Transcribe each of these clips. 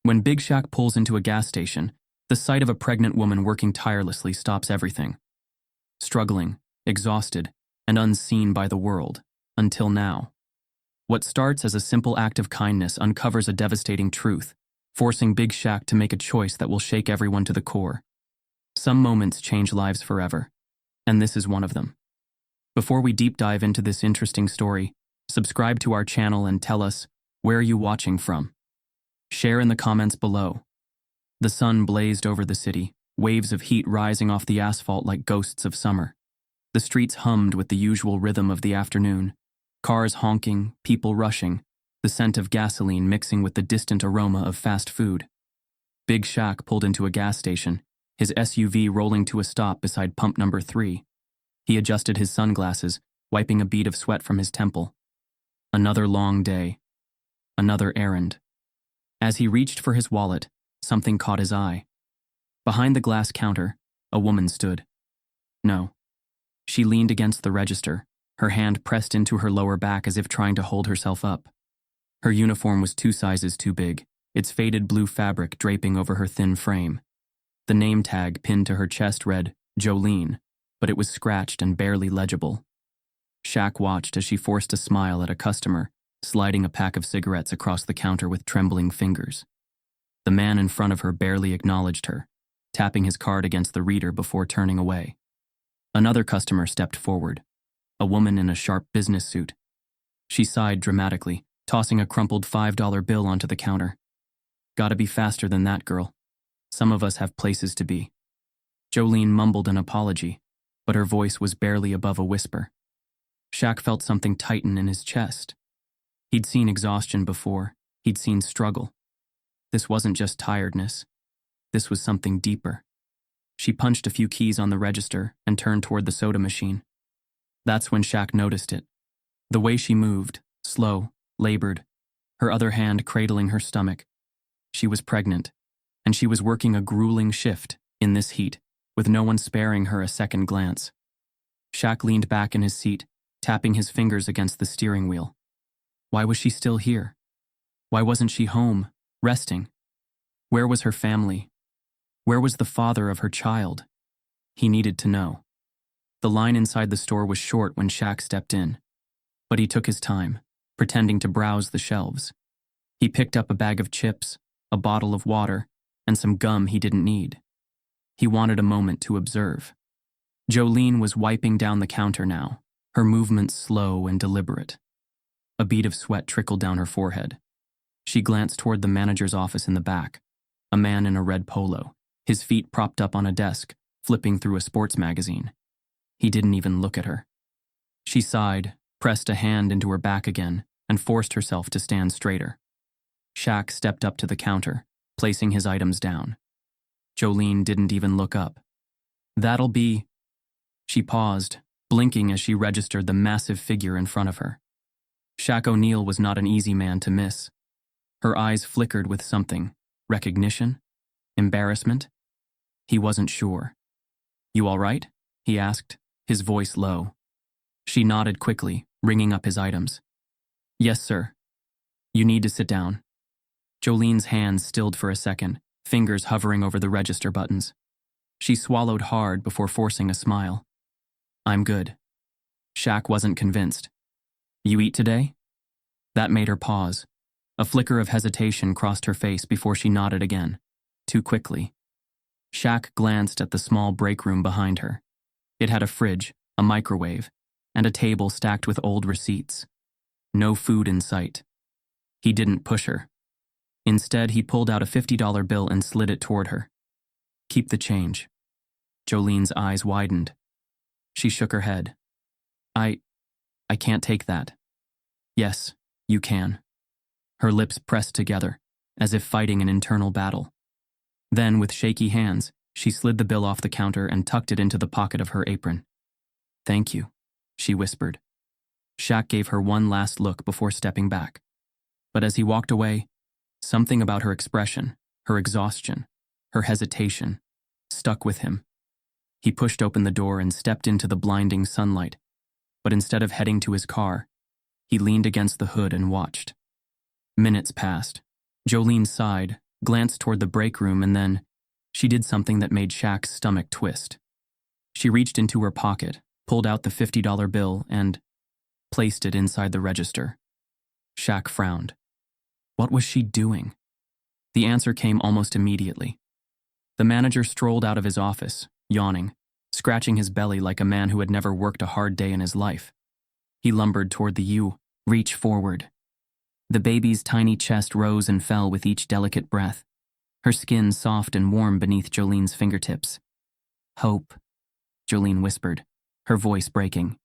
When Big Shaq pulls into a gas station, the sight of a pregnant woman working tirelessly stops everything. Struggling, exhausted, and unseen by the world, until now. What starts as a simple act of kindness uncovers a devastating truth, forcing Big Shaq to make a choice that will shake everyone to the core. Some moments change lives forever, and this is one of them. Before we deep dive into this interesting story, subscribe to our channel and tell us, where are you watching from? Share in the comments below. The sun blazed over the city, waves of heat rising off the asphalt like ghosts of summer. The streets hummed with the usual rhythm of the afternoon, cars honking, people rushing, the scent of gasoline mixing with the distant aroma of fast food. Big Shaq pulled into a gas station, his SUV rolling to a stop beside pump number 3. He adjusted his sunglasses, wiping a bead of sweat from his temple. Another long day. Another errand. As he reached for his wallet, something caught his eye. Behind the glass counter, a woman stood. No. She leaned against the register, her hand pressed into her lower back as if trying to hold herself up. Her uniform was 2 sizes too big, its faded blue fabric draping over her thin frame. The name tag pinned to her chest read, Jolene, but it was scratched and barely legible. Shaq watched as she forced a smile at a customer, sliding a pack of cigarettes across the counter with trembling fingers. The man in front of her barely acknowledged her, tapping his card against the reader before turning away. Another customer stepped forward, a woman in a sharp business suit. She sighed dramatically, tossing a crumpled $5 bill onto the counter. Gotta be faster than that, girl. Some of us have places to be. Jolene mumbled an apology, but her voice was barely above a whisper. Shaq felt something tighten in his chest. He'd seen exhaustion before, he'd seen struggle. This wasn't just tiredness. This was something deeper. She punched a few keys on the register and turned toward the soda machine. That's when Shaq noticed it. The way she moved, slow, labored, her other hand cradling her stomach. She was pregnant, and she was working a grueling shift in this heat, with no one sparing her a second glance. Shaq leaned back in his seat, tapping his fingers against the steering wheel. Why was she still here? Why wasn't she home, resting? Where was her family? Where was the father of her child? He needed to know. The line inside the store was short when Shaq stepped in, but he took his time, pretending to browse the shelves. He picked up a bag of chips, a bottle of water, and some gum he didn't need. He wanted a moment to observe. Jolene was wiping down the counter now, her movements slow and deliberate. A bead of sweat trickled down her forehead. She glanced toward the manager's office in the back, a man in a red polo, his feet propped up on a desk, flipping through a sports magazine. He didn't even look at her. She sighed, pressed a hand into her back again, and forced herself to stand straighter. Shaq stepped up to the counter, placing his items down. Jolene didn't even look up. That'll be... She paused, blinking as she registered the massive figure in front of her. Shaq O'Neal was not an easy man to miss. Her eyes flickered with something. Recognition? Embarrassment? He wasn't sure. You all right? He asked, his voice low. She nodded quickly, ringing up his items. Yes, sir. You need to sit down. Jolene's hands stilled for a second, fingers hovering over the register buttons. She swallowed hard before forcing a smile. I'm good. Shaq wasn't convinced. You eat today? That made her pause. A flicker of hesitation crossed her face before she nodded again, too quickly. Shaq glanced at the small break room behind her. It had a fridge, a microwave, and a table stacked with old receipts. No food in sight. He didn't push her. Instead, he pulled out a $50 bill and slid it toward her. Keep the change. Jolene's eyes widened. She shook her head. I can't take that. Yes, you can. Her lips pressed together, as if fighting an internal battle. Then, with shaky hands, she slid the bill off the counter and tucked it into the pocket of her apron. Thank you, she whispered. Shaq gave her one last look before stepping back. But as he walked away, something about her expression, her exhaustion, her hesitation, stuck with him. He pushed open the door and stepped into the blinding sunlight, but instead of heading to his car, he leaned against the hood and watched. Minutes passed. Jolene sighed, glanced toward the break room, and then she did something that made Shaq's stomach twist. She reached into her pocket, pulled out the $50 bill, and placed it inside the register. Shaq frowned. What was she doing? The answer came almost immediately. The manager strolled out of his office, yawning, scratching his belly like a man who had never worked a hard day in his life. He lumbered toward the U, reach forward. The baby's tiny chest rose and fell with each delicate breath, her skin soft and warm beneath Jolene's fingertips. Hope, Jolene whispered, her voice breaking.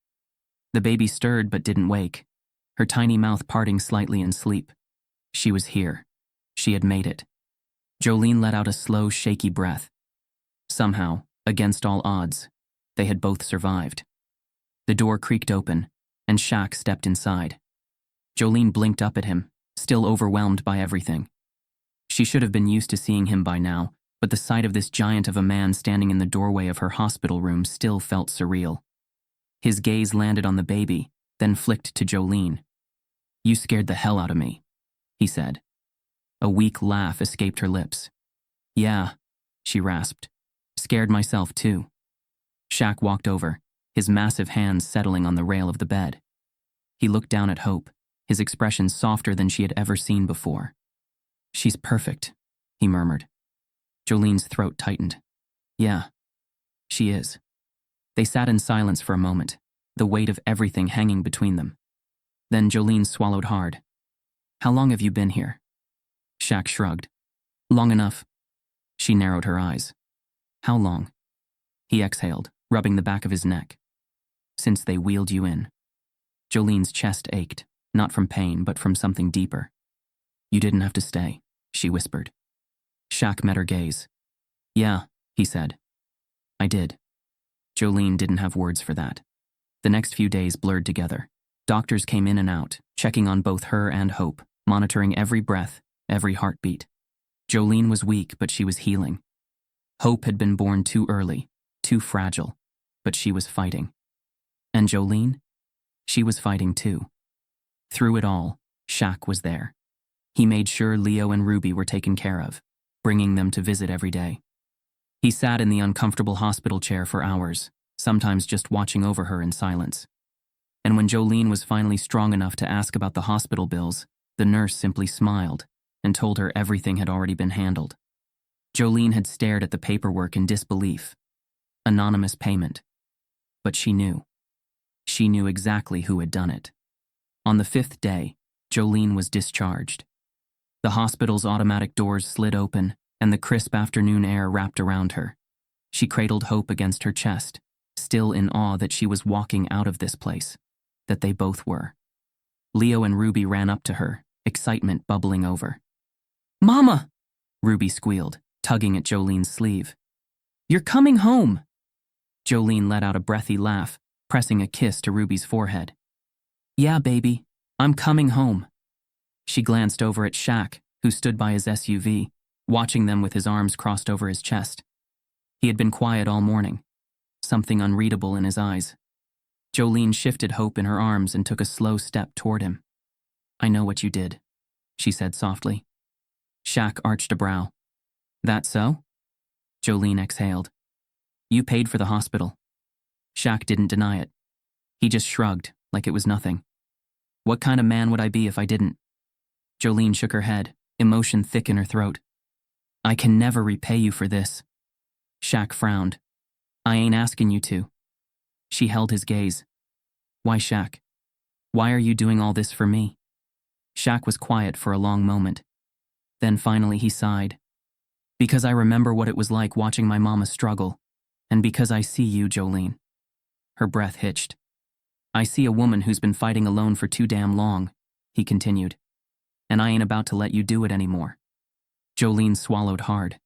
The baby stirred but didn't wake, her tiny mouth parting slightly in sleep. She was here. She had made it. Jolene let out a slow, shaky breath. Somehow, against all odds, they had both survived. The door creaked open, and Shaq stepped inside. Jolene blinked up at him, still overwhelmed by everything. She should have been used to seeing him by now, but the sight of this giant of a man standing in the doorway of her hospital room still felt surreal. His gaze landed on the baby, then flicked to Jolene. "You scared the hell out of me," he said. A weak laugh escaped her lips. "Yeah," she rasped. "Scared myself too." Shaq walked over, his massive hands settling on the rail of the bed. He looked down at Hope, his expression softer than she had ever seen before. "She's perfect," he murmured. Jolene's throat tightened. "Yeah, she is." They sat in silence for a moment, the weight of everything hanging between them. Then Jolene swallowed hard. "How long have you been here?" Shaq shrugged. "Long enough." She narrowed her eyes. "How long?" He exhaled, rubbing the back of his neck. "Since they wheeled you in." Jolene's chest ached, not from pain, but from something deeper. "You didn't have to stay," she whispered. Shaq met her gaze. "Yeah," he said. "I did." Jolene didn't have words for that. The next few days blurred together. Doctors came in and out, checking on both her and Hope, monitoring every breath, every heartbeat. Jolene was weak, but she was healing. Hope had been born too early, too fragile, but she was fighting. And Jolene? She was fighting too. Through it all, Shaq was there. He made sure Leo and Ruby were taken care of, bringing them to visit every day. He sat in the uncomfortable hospital chair for hours, sometimes just watching over her in silence. And when Jolene was finally strong enough to ask about the hospital bills, the nurse simply smiled and told her everything had already been handled. Jolene had stared at the paperwork in disbelief. Anonymous payment. But she knew. She knew exactly who had done it. On the 5th day, Jolene was discharged. The hospital's automatic doors slid open, and the crisp afternoon air wrapped around her. She cradled Hope against her chest, still in awe that she was walking out of this place, that they both were. Leo and Ruby ran up to her, excitement bubbling over. "Mama!" Ruby squealed, tugging at Jolene's sleeve. "You're coming home!" Jolene let out a breathy laugh, pressing a kiss to Ruby's forehead. "Yeah, baby, I'm coming home." She glanced over at Shaq, who stood by his SUV, watching them with his arms crossed over his chest. He had been quiet all morning, something unreadable in his eyes. Jolene shifted Hope in her arms and took a slow step toward him. "I know what you did," she said softly. Shaq arched a brow. "That so?" Jolene exhaled. "You paid for the hospital." Shaq didn't deny it. He just shrugged, like it was nothing. "What kind of man would I be if I didn't?" Jolene shook her head, emotion thick in her throat. "I can never repay you for this." Shaq frowned. "I ain't asking you to." She held his gaze. "Why, Shaq? Why are you doing all this for me?" Shaq was quiet for a long moment. Then finally he sighed. "Because I remember what it was like watching my mama struggle, and because I see you, Jolene." Her breath hitched. "I see a woman who's been fighting alone for too damn long," he continued. "And I ain't about to let you do it anymore." Jolene swallowed hard.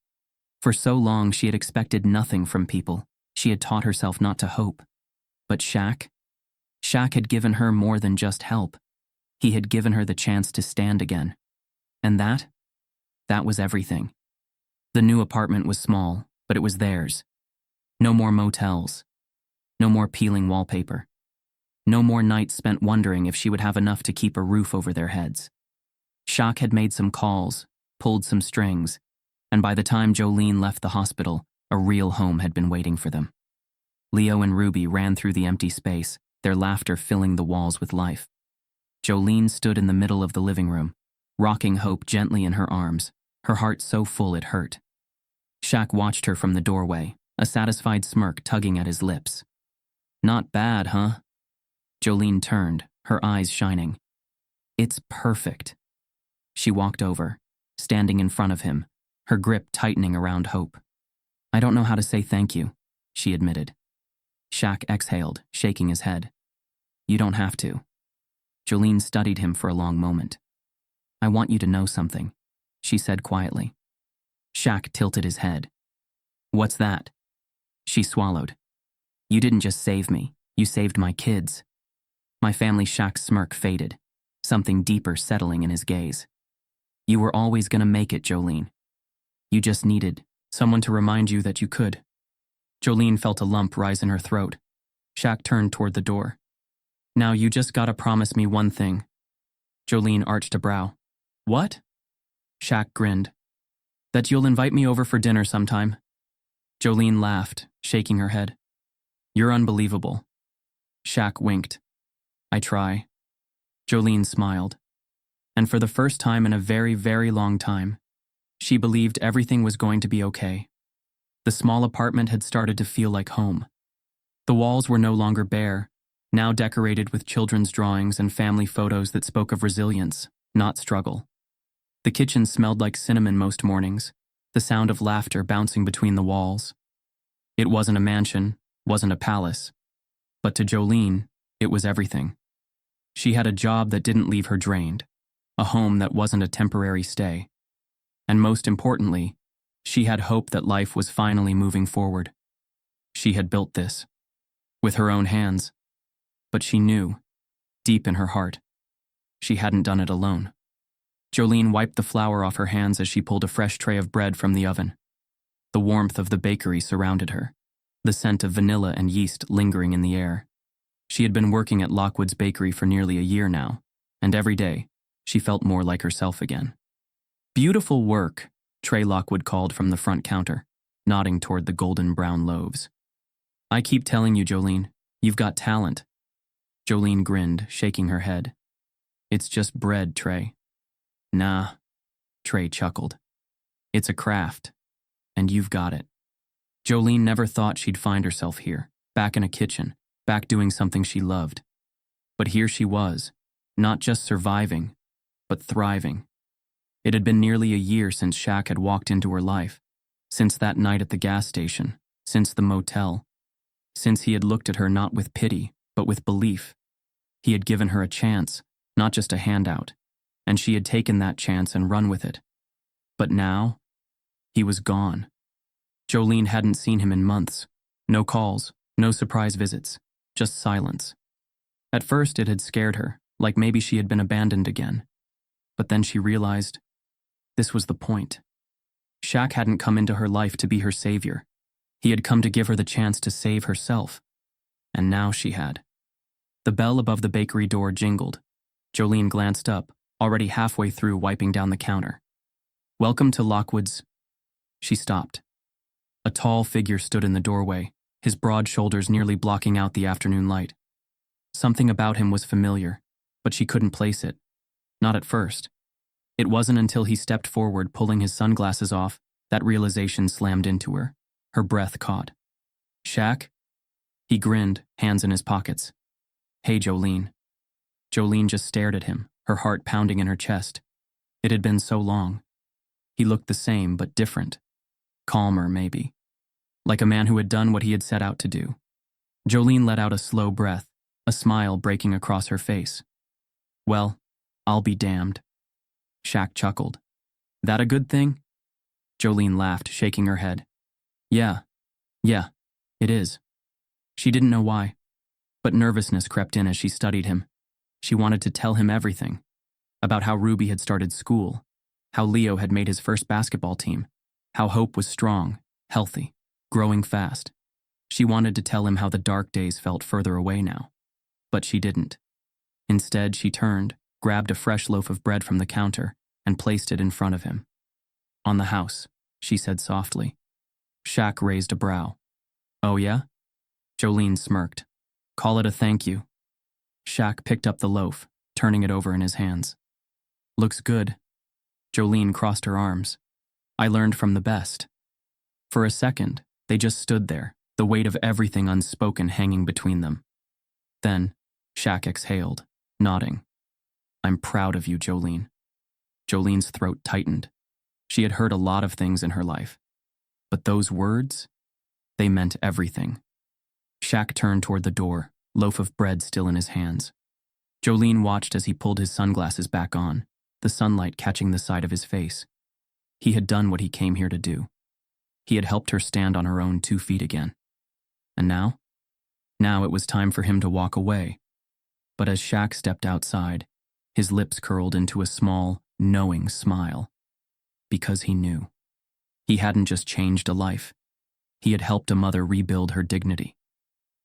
For so long she had expected nothing from people. She had taught herself not to hope. But Shaq? Shaq had given her more than just help. He had given her the chance to stand again. And that was everything. The new apartment was small, but it was theirs. No more motels. No more peeling wallpaper. No more nights spent wondering if she would have enough to keep a roof over their heads. Shaq had made some calls, pulled some strings, and by the time Jolene left the hospital, a real home had been waiting for them. Leo and Ruby ran through the empty space, their laughter filling the walls with life. Jolene stood in the middle of the living room, rocking Hope gently in her arms, her heart so full it hurt. Shaq watched her from the doorway, a satisfied smirk tugging at his lips. "Not bad, huh?" Jolene turned, her eyes shining. "It's perfect." She walked over, standing in front of him, her grip tightening around Hope. "I don't know how to say thank you," she admitted. Shaq exhaled, shaking his head. "You don't have to." Jolene studied him for a long moment. "I want you to know something," she said quietly. Shaq tilted his head. "What's that?" She swallowed. "You didn't just save me, you saved my kids." My family. Shaq's smirk faded, something deeper settling in his gaze. "You were always gonna make it, Jolene. You just needed someone to remind you that you could." Jolene felt a lump rise in her throat. Shaq turned toward the door. "Now you just gotta promise me one thing." Jolene arched a brow. "What?" Shaq grinned. "That you'll invite me over for dinner sometime." Jolene laughed, shaking her head. "You're unbelievable." Shaq winked. "I try." Jolene smiled. And for the first time in a very, very long time, she believed everything was going to be okay. The small apartment had started to feel like home. The walls were no longer bare, now decorated with children's drawings and family photos that spoke of resilience, not struggle. The kitchen smelled like cinnamon most mornings, the sound of laughter bouncing between the walls. It wasn't a mansion, wasn't a palace, but to Jolene, it was everything. She had a job that didn't leave her drained, a home that wasn't a temporary stay. And most importantly, she had hope that life was finally moving forward. She had built this with her own hands, but she knew, deep in her heart, she hadn't done it alone. Jolene wiped the flour off her hands as she pulled a fresh tray of bread from the oven. The warmth of the bakery surrounded her, the scent of vanilla and yeast lingering in the air. She had been working at Lockwood's bakery for nearly a year now, and every day, she felt more like herself again. "Beautiful work," Trey Lockwood called from the front counter, nodding toward the golden brown loaves. "I keep telling you, Jolene, you've got talent." Jolene grinned, shaking her head. "It's just bread, Trey." "Nah," Trey chuckled. "It's a craft, and you've got it." Jolene never thought she'd find herself here, back in a kitchen, back doing something she loved. But here she was, not just surviving, but thriving. It had been nearly a year since Shaq had walked into her life, since that night at the gas station, since the motel, since he had looked at her not with pity, but with belief. He had given her a chance, not just a handout, and she had taken that chance and run with it. But now, he was gone. Jolene hadn't seen him in months. No calls, no surprise visits, just silence. At first it had scared her, like maybe she had been abandoned again. But then she realized this was the point. Shaq hadn't come into her life to be her savior. He had come to give her the chance to save herself. And now she had. The bell above the bakery door jingled. Jolene glanced up, already halfway through wiping down the counter. "Welcome to Lockwood's." She stopped. A tall figure stood in the doorway, his broad shoulders nearly blocking out the afternoon light. Something about him was familiar, but she couldn't place it. Not at first. It wasn't until he stepped forward, pulling his sunglasses off, that realization slammed into her. Her breath caught. "Shaq?" He grinned, hands in his pockets. "Hey, Jolene." Jolene just stared at him, her heart pounding in her chest. It had been so long. He looked the same, but different. Calmer, maybe. Like a man who had done what he had set out to do. Jolene let out a slow breath, a smile breaking across her face. "Well, I'll be damned." Shaq chuckled. "That a good thing?" Jolene laughed, shaking her head. Yeah, it is." She didn't know why, but nervousness crept in as she studied him. She wanted to tell him everything. About how Ruby had started school, how Leo had made his first basketball team, how Hope was strong, healthy, growing fast. She wanted to tell him how the dark days felt further away now. But she didn't. Instead, she turned, grabbed a fresh loaf of bread from the counter, and placed it in front of him. On the house, she said softly. Shaq raised a brow. Oh yeah? Jolene smirked. Call it a thank you. Shaq picked up the loaf, turning it over in his hands. Looks good. Jolene crossed her arms. I learned from the best. For a second, they just stood there, the weight of everything unspoken hanging between them. Then, Shaq exhaled, nodding. I'm proud of you, Jolene. Jolene's throat tightened. She had heard a lot of things in her life. But those words, they meant everything. Shaq turned toward the door, loaf of bread still in his hands. Jolene watched as he pulled his sunglasses back on, the sunlight catching the side of his face. He had done what he came here to do. He had helped her stand on her own 2 feet again. And now? Now it was time for him to walk away. But as Shaq stepped outside, his lips curled into a small, knowing smile. Because he knew. He hadn't just changed a life. He had helped a mother rebuild her dignity.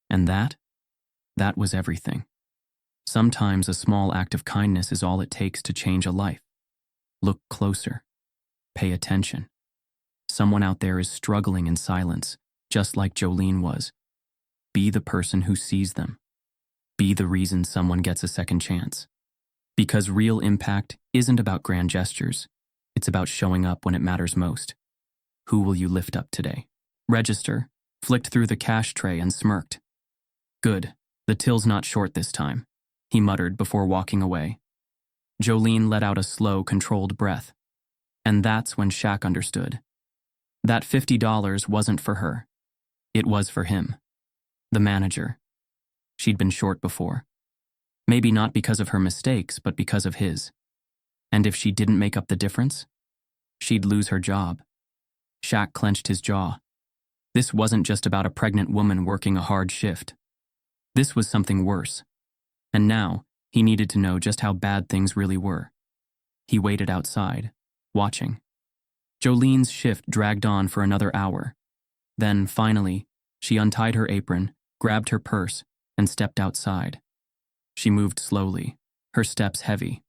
And that was everything. Sometimes a small act of kindness is all it takes to change a life. Look closer. Pay attention. Someone out there is struggling in silence, just like Jolene was. Be the person who sees them. Be the reason someone gets a second chance. Because real impact isn't about grand gestures. It's about showing up when it matters most. Who will you lift up today? Register, flicked through the cash tray and smirked. Good, the till's not short this time, he muttered before walking away. Jolene let out a slow, controlled breath. And that's when Shaq understood. That $50 wasn't for her. It was for him. The manager. She'd been short before. Maybe not because of her mistakes, but because of his. And if she didn't make up the difference, she'd lose her job. Shaq clenched his jaw. This wasn't just about a pregnant woman working a hard shift. This was something worse. And now, he needed to know just how bad things really were. He waited outside, watching. Jolene's shift dragged on for another hour. Then, finally, she untied her apron, grabbed her purse, and stepped outside. She moved slowly, her steps heavy.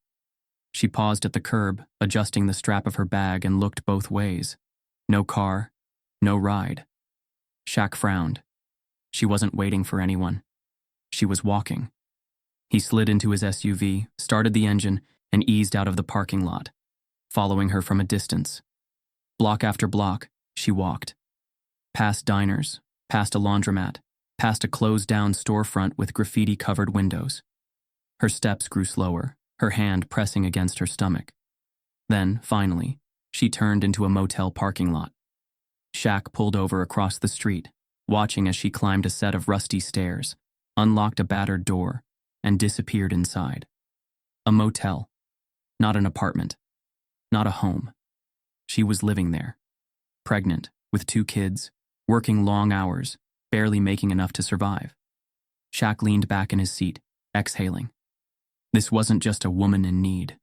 She paused at the curb, adjusting the strap of her bag, and looked both ways. No car, no ride. Shaq frowned. She wasn't waiting for anyone. She was walking. He slid into his SUV, started the engine, and eased out of the parking lot, following her from a distance. Block after block, she walked. Past diners, past a laundromat, past a closed-down storefront with graffiti-covered windows. Her steps grew slower, her hand pressing against her stomach. Then, finally, she turned into a motel parking lot. Shaq pulled over across the street, watching as she climbed a set of rusty stairs, unlocked a battered door, and disappeared inside. A motel. Not an apartment. Not a home. She was living there. Pregnant, with 2 kids, working long hours, barely making enough to survive. Shaq leaned back in his seat, exhaling. This wasn't just a woman in need.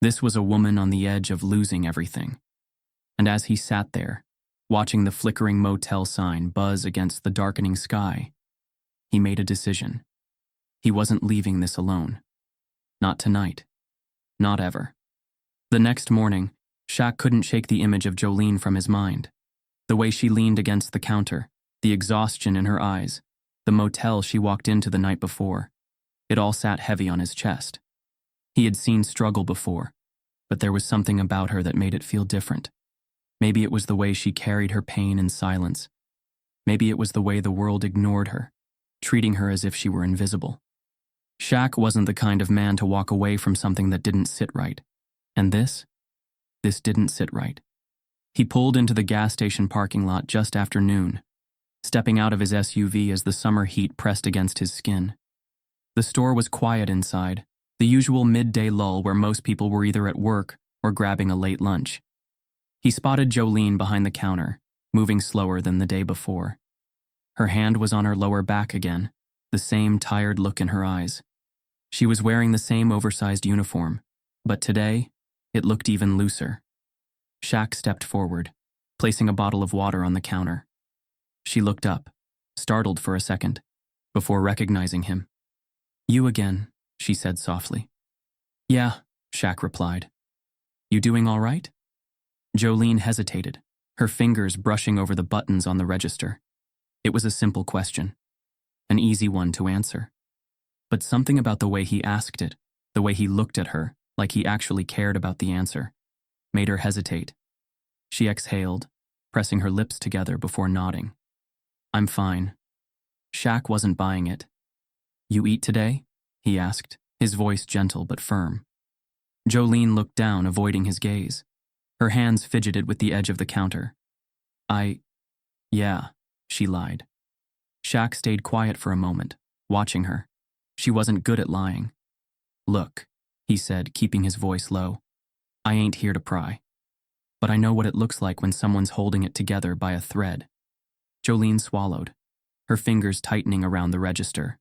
This was a woman on the edge of losing everything. And as he sat there, watching the flickering motel sign buzz against the darkening sky, he made a decision. He wasn't leaving this alone. Not tonight. Not ever. The next morning, Shaq couldn't shake the image of Jolene from his mind. The way she leaned against the counter, the exhaustion in her eyes, the motel she walked into the night before. It all sat heavy on his chest. He had seen struggle before, but there was something about her that made it feel different. Maybe it was the way she carried her pain in silence. Maybe it was the way the world ignored her, treating her as if she were invisible. Shaq wasn't the kind of man to walk away from something that didn't sit right. And this didn't sit right. He pulled into the gas station parking lot just after noon, stepping out of his SUV as the summer heat pressed against his skin. The store was quiet inside, the usual midday lull where most people were either at work or grabbing a late lunch. He spotted Jolene behind the counter, moving slower than the day before. Her hand was on her lower back again, the same tired look in her eyes. She was wearing the same oversized uniform, but today, it looked even looser. Shaq stepped forward, placing a bottle of water on the counter. She looked up, startled for a second, before recognizing him. You again, she said softly. Yeah, Shaq replied. You doing all right? Jolene hesitated, her fingers brushing over the buttons on the register. It was a simple question, an easy one to answer. But something about the way he asked it, the way he looked at her, like he actually cared about the answer, made her hesitate. She exhaled, pressing her lips together before nodding. I'm fine. Shaq wasn't buying it. You eat today? He asked, his voice gentle but firm. Jolene looked down, avoiding his gaze. Her hands fidgeted with the edge of the counter. Yeah, she lied. Shaq stayed quiet for a moment, watching her. She wasn't good at lying. Look, he said, keeping his voice low. I ain't here to pry. But I know what it looks like when someone's holding it together by a thread. Jolene swallowed, her fingers tightening around the register.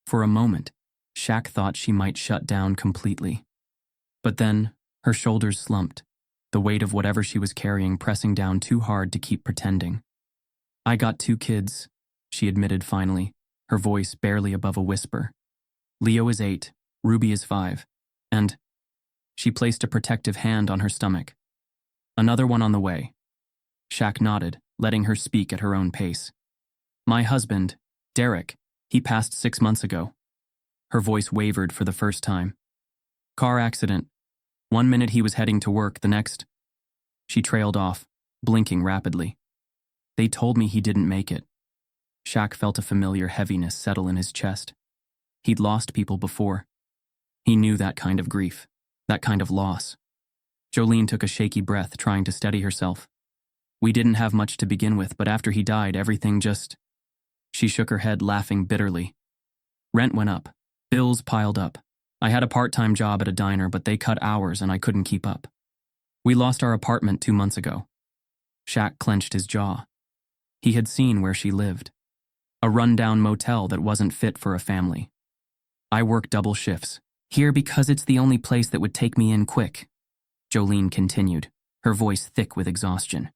For a moment, Shaq thought she might shut down completely. But then, her shoulders slumped, the weight of whatever she was carrying pressing down too hard to keep pretending. I got 2 kids, she admitted finally, her voice barely above a whisper. Leo is 8, Ruby is 5, and she placed a protective hand on her stomach. Another one on the way. Shaq nodded, letting her speak at her own pace. My husband, Derek, he passed 6 months ago. Her voice wavered for the first time. Car accident. 1 minute he was heading to work, the next. She trailed off, blinking rapidly. They told me he didn't make it. Shaq felt a familiar heaviness settle in his chest. He'd lost people before. He knew that kind of grief, that kind of loss. Jolene took a shaky breath, trying to steady herself. We didn't have much to begin with, but after he died, everything just... She shook her head, laughing bitterly. Rent went up. Bills piled up. I had a part-time job at a diner, but they cut hours and I couldn't keep up. We lost our apartment 2 months ago. Shaq clenched his jaw. He had seen where she lived. A run-down motel that wasn't fit for a family. I work double shifts. Here because it's the only place that would take me in quick. Jolene continued, her voice thick with exhaustion.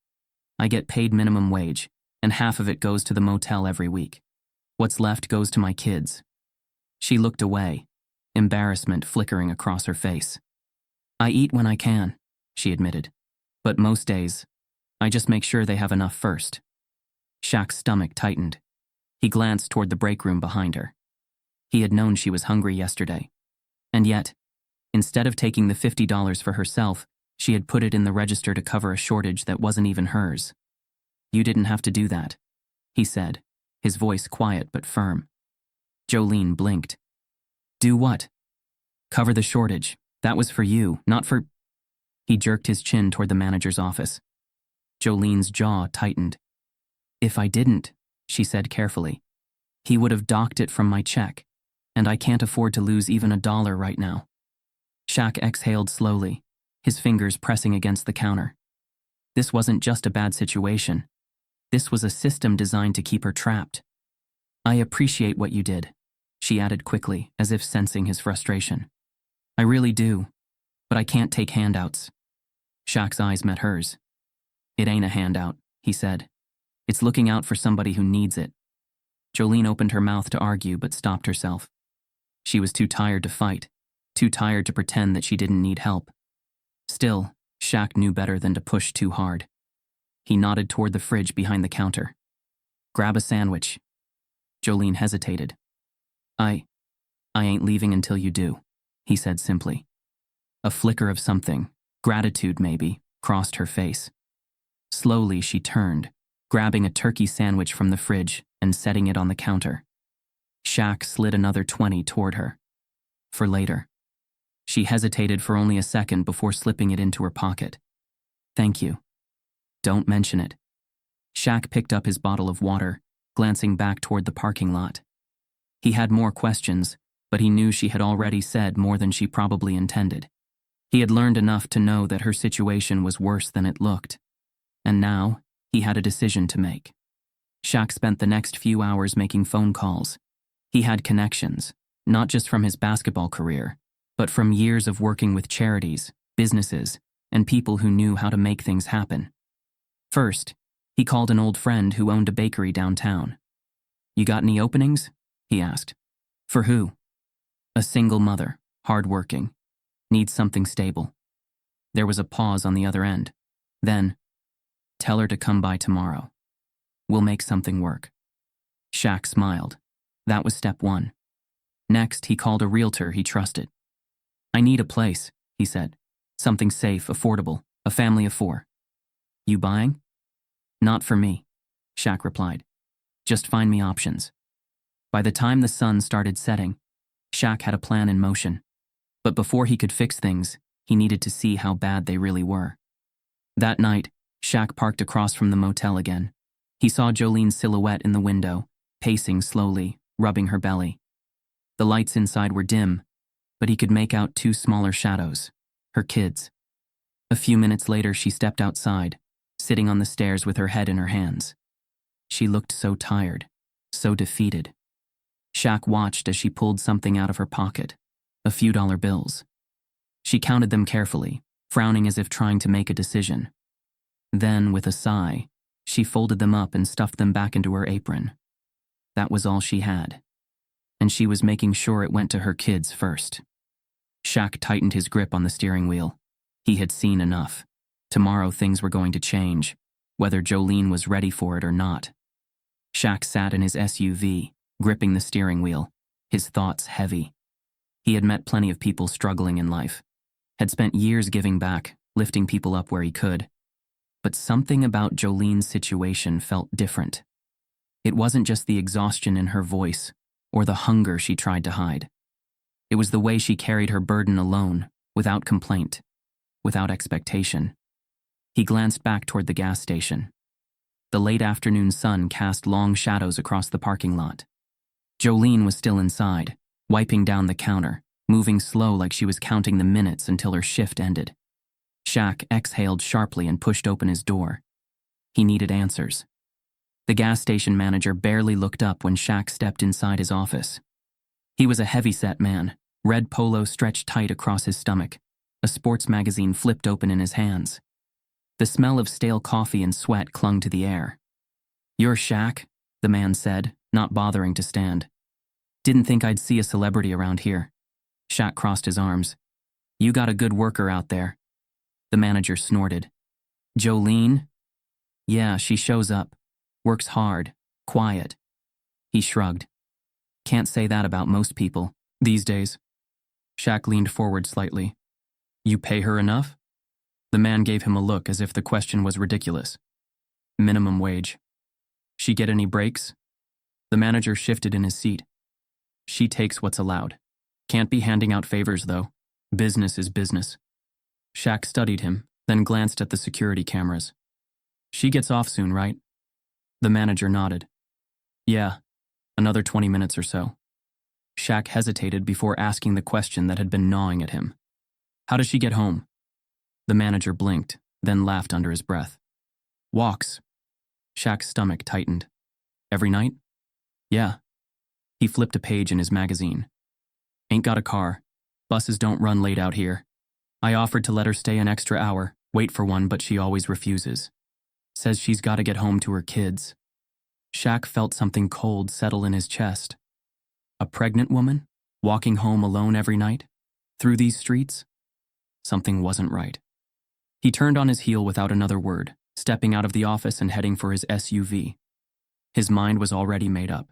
I get paid minimum wage, and half of it goes to the motel every week. What's left goes to my kids. She looked away, embarrassment flickering across her face. I eat when I can, she admitted. But most days, I just make sure they have enough first. Shaq's stomach tightened. He glanced toward the break room behind her. He had known she was hungry yesterday. And yet, instead of taking the $50 for herself, she had put it in the register to cover a shortage that wasn't even hers. You didn't have to do that, he said, his voice quiet but firm. Jolene blinked. Do what? Cover the shortage. That was for you, not for... He jerked his chin toward the manager's office. Jolene's jaw tightened. If I didn't, she said carefully, he would have docked it from my check, and I can't afford to lose even $1 right now. Shaq exhaled slowly, his fingers pressing against the counter. This wasn't just a bad situation. This was a system designed to keep her trapped. I appreciate what you did, she added quickly, as if sensing his frustration. I really do, but I can't take handouts. Shaq's eyes met hers. It ain't a handout, he said. It's looking out for somebody who needs it. Jolene opened her mouth to argue but stopped herself. She was too tired to fight, too tired to pretend that she didn't need help. Still, Shaq knew better than to push too hard. He nodded toward the fridge behind the counter. Grab a sandwich. Jolene hesitated. I ain't leaving until you do, he said simply. A flicker of something, gratitude maybe, crossed her face. Slowly she turned, grabbing a turkey sandwich from the fridge and setting it on the counter. Shaq slid another 20 toward her. For later. She hesitated for only a second before slipping it into her pocket. Thank you. Don't mention it. Shaq picked up his bottle of water, glancing back toward the parking lot. He had more questions, but he knew she had already said more than she probably intended. He had learned enough to know that her situation was worse than it looked. And now, he had a decision to make. Shaq spent the next few hours making phone calls. He had connections, not just from his basketball career, but from years of working with charities, businesses, and people who knew how to make things happen. First, he called an old friend who owned a bakery downtown. You got any openings? He asked. For who? A single mother, hardworking, needs something stable. There was a pause on the other end. Then, tell her to come by tomorrow. We'll make something work. Shaq smiled. That was step one. Next, he called a realtor he trusted. I need a place, he said. Something safe, affordable, a family of 4. You buying? Not for me, Shaq replied. Just find me options. By the time the sun started setting, Shaq had a plan in motion. But before he could fix things, he needed to see how bad they really were. That night, Shaq parked across from the motel again. He saw Jolene's silhouette in the window, pacing slowly, rubbing her belly. The lights inside were dim, but he could make out 2 smaller shadows, her kids. A few minutes later, she stepped outside, sitting on the stairs with her head in her hands. She looked so tired, so defeated. Shaq watched as she pulled something out of her pocket, a few dollar bills. She counted them carefully, frowning as if trying to make a decision. Then, with a sigh, she folded them up and stuffed them back into her apron. That was all she had. And she was making sure it went to her kids first. Shaq tightened his grip on the steering wheel. He had seen enough. Tomorrow things were going to change, whether Jolene was ready for it or not. Shaq sat in his SUV, gripping the steering wheel, his thoughts heavy. He had met plenty of people struggling in life, had spent years giving back, lifting people up where he could. But something about Jolene's situation felt different. It wasn't just the exhaustion in her voice or the hunger she tried to hide. It was the way she carried her burden alone, without complaint, without expectation. He glanced back toward the gas station. The late afternoon sun cast long shadows across the parking lot. Jolene was still inside, wiping down the counter, moving slow like she was counting the minutes until her shift ended. Shaq exhaled sharply and pushed open his door. He needed answers. The gas station manager barely looked up when Shaq stepped inside his office. He was a heavy-set man, red polo stretched tight across his stomach, a sports magazine flipped open in his hands. The smell of stale coffee and sweat clung to the air. "You're Shaq," the man said, not bothering to stand. "Didn't think I'd see a celebrity around here." Shaq crossed his arms. "You got a good worker out there." The manager snorted. "Jolene?" "Yeah, she shows up. Works hard. Quiet." He shrugged. "Can't say that about most people these days." Shaq leaned forward slightly. "You pay her enough?" The man gave him a look as if the question was ridiculous. "Minimum wage." "She get any breaks?" The manager shifted in his seat. "She takes what's allowed. Can't be handing out favors, though. Business is business." Shaq studied him, then glanced at the security cameras. "She gets off soon, right?" The manager nodded. "Yeah, another 20 minutes or so." Shaq hesitated before asking the question that had been gnawing at him. "How does she get home?" The manager blinked, then laughed under his breath. "Walks." Shaq's stomach tightened. "Every night?" "Yeah." He flipped a page in his magazine. "Ain't got a car. Buses don't run late out here. I offered to let her stay an extra hour, wait for one, but she always refuses. Says she's got to get home to her kids." Shaq felt something cold settle in his chest. A pregnant woman, walking home alone every night, through these streets? Something wasn't right. He turned on his heel without another word, stepping out of the office and heading for his SUV. His mind was already made up.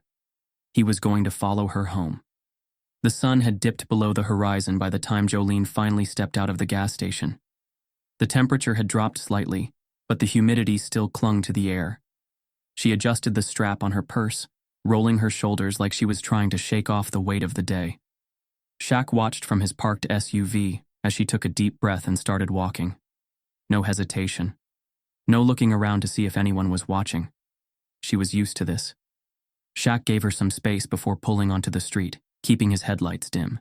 He was going to follow her home. The sun had dipped below the horizon by the time Jolene finally stepped out of the gas station. The temperature had dropped slightly, but the humidity still clung to the air. She adjusted the strap on her purse, rolling her shoulders like she was trying to shake off the weight of the day. Shaq watched from his parked SUV as she took a deep breath and started walking. No hesitation. No looking around to see if anyone was watching. She was used to this. Shaq gave her some space before pulling onto the street, keeping his headlights dim.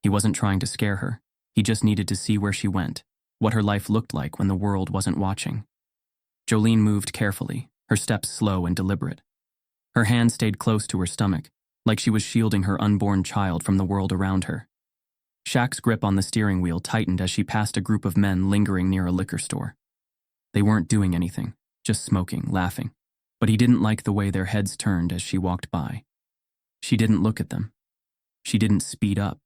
He wasn't trying to scare her. He just needed to see where she went, what her life looked like when the world wasn't watching. Jolene moved carefully, her steps slow and deliberate. Her hand stayed close to her stomach, like she was shielding her unborn child from the world around her. Shaq's grip on the steering wheel tightened as she passed a group of men lingering near a liquor store. They weren't doing anything, just smoking, laughing, but he didn't like the way their heads turned as she walked by. She didn't look at them. She didn't speed up.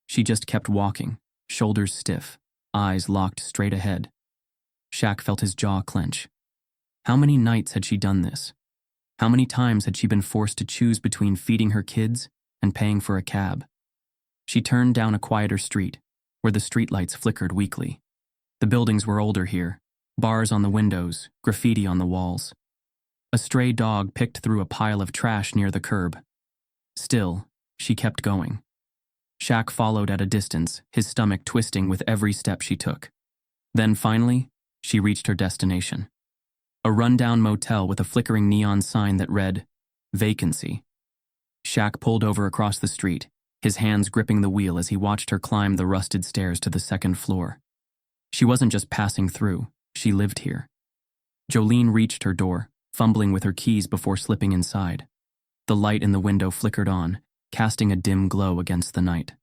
She just kept walking, shoulders stiff, eyes locked straight ahead. Shaq felt his jaw clench. How many nights had she done this? How many times had she been forced to choose between feeding her kids and paying for a cab? She turned down a quieter street, where the streetlights flickered weakly. The buildings were older here, bars on the windows, graffiti on the walls. A stray dog picked through a pile of trash near the curb. Still, she kept going. Shaq followed at a distance, his stomach twisting with every step she took. Then finally, she reached her destination. A rundown motel with a flickering neon sign that read, "Vacancy." Shaq pulled over across the street, his hands gripping the wheel as he watched her climb the rusted stairs to the second floor. She wasn't just passing through, she lived here. Jolene reached her door, fumbling with her keys before slipping inside. The light in the window flickered on, casting a dim glow against the night.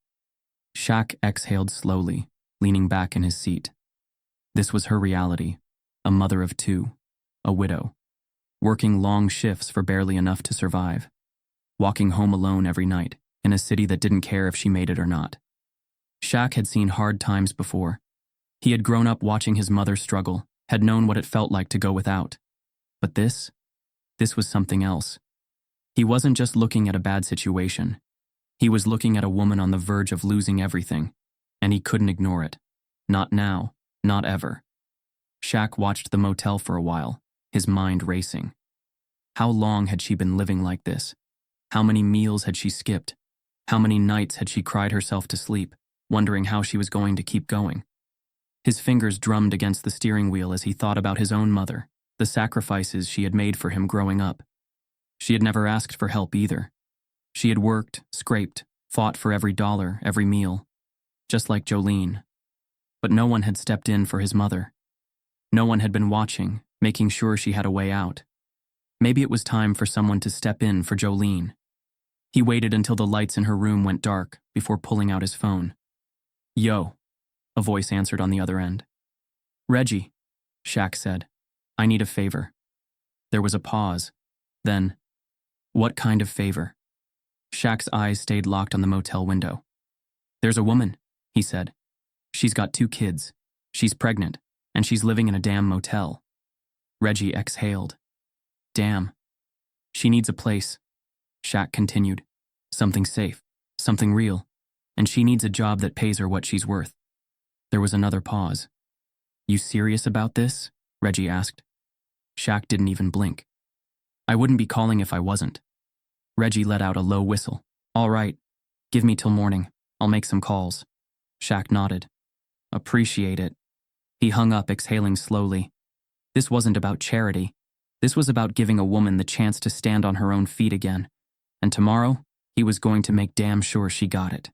Shaq exhaled slowly, leaning back in his seat. This was her reality, a mother of two, a widow, working long shifts for barely enough to survive, walking home alone every night in a city that didn't care if she made it or not. Shaq had seen hard times before. He had grown up watching his mother struggle, had known what it felt like to go without. But this was something else. He wasn't just looking at a bad situation. He was looking at a woman on the verge of losing everything, and he couldn't ignore it. Not now, not ever. Shaq watched the motel for a while, his mind racing. How long had she been living like this? How many meals had she skipped? How many nights had she cried herself to sleep, wondering how she was going to keep going? His fingers drummed against the steering wheel as he thought about his own mother, the sacrifices she had made for him growing up. She had never asked for help either. She had worked, scraped, fought for every dollar, every meal, just like Jolene. But no one had stepped in for his mother. No one had been watching, making sure she had a way out. Maybe it was time for someone to step in for Jolene. He waited until the lights in her room went dark before pulling out his phone. "Yo," a voice answered on the other end. "Reggie," Shaq said, "I need a favor." There was a pause. Then, "What kind of favor?" Shaq's eyes stayed locked on the motel window. "There's a woman," he said. "She's got 2 kids. She's pregnant, and she's living in a damn motel." Reggie exhaled. "Damn. She needs a place," Shaq continued. "Something safe, something real, and she needs a job that pays her what she's worth." There was another pause. "You serious about this?" Reggie asked. Shaq didn't even blink. "I wouldn't be calling if I wasn't." Reggie let out a low whistle. "All right, give me till morning. I'll make some calls." Shaq nodded. "Appreciate it." He hung up, exhaling slowly. This wasn't about charity. This was about giving a woman the chance to stand on her own feet again. And tomorrow, he was going to make damn sure she got it.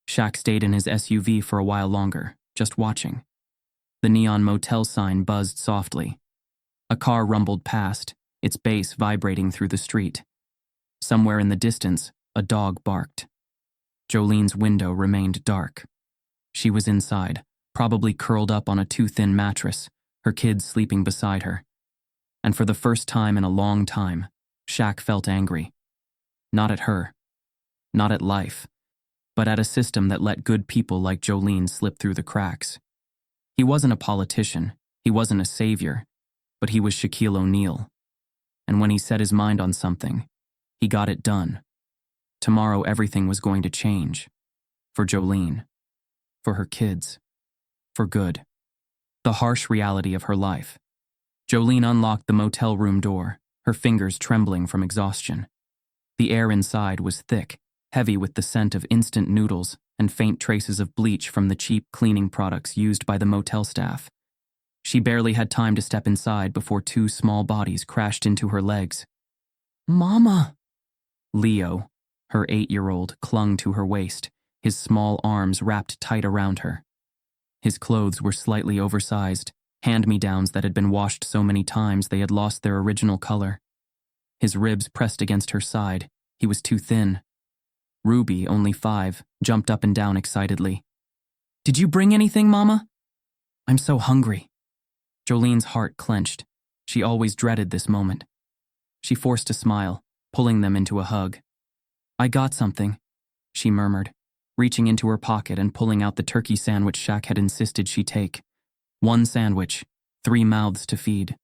Shaq stayed in his SUV for a while longer, just watching. The neon motel sign buzzed softly. A car rumbled past, its bass vibrating through the street. Somewhere in the distance, a dog barked. Jolene's window remained dark. She was inside, probably curled up on a too thin mattress, her kids sleeping beside her. And for the first time in a long time, Shaq felt angry. Not at her, not at life, but at a system that let good people like Jolene slip through the cracks. He wasn't a politician, he wasn't a savior, but he was Shaquille O'Neal. And when he set his mind on something, he got it done. Tomorrow everything was going to change. For Jolene. For her kids. For good. The harsh reality of her life. Jolene unlocked the motel room door, her fingers trembling from exhaustion. The air inside was thick, heavy with the scent of instant noodles and faint traces of bleach from the cheap cleaning products used by the motel staff. She barely had time to step inside before 2 small bodies crashed into her legs. "Mama!" Leo, her 8-year-old, clung to her waist, his small arms wrapped tight around her. His clothes were slightly oversized, hand-me-downs that had been washed so many times they had lost their original color. His ribs pressed against her side. He was too thin. Ruby, only 5, jumped up and down excitedly. "Did you bring anything, Mama?" "I'm so hungry." Jolene's heart clenched. She always dreaded this moment. She forced a smile, pulling them into a hug. "I got something," she murmured, reaching into her pocket and pulling out the turkey sandwich Shaq had insisted she take. 1 sandwich, 3 mouths to feed.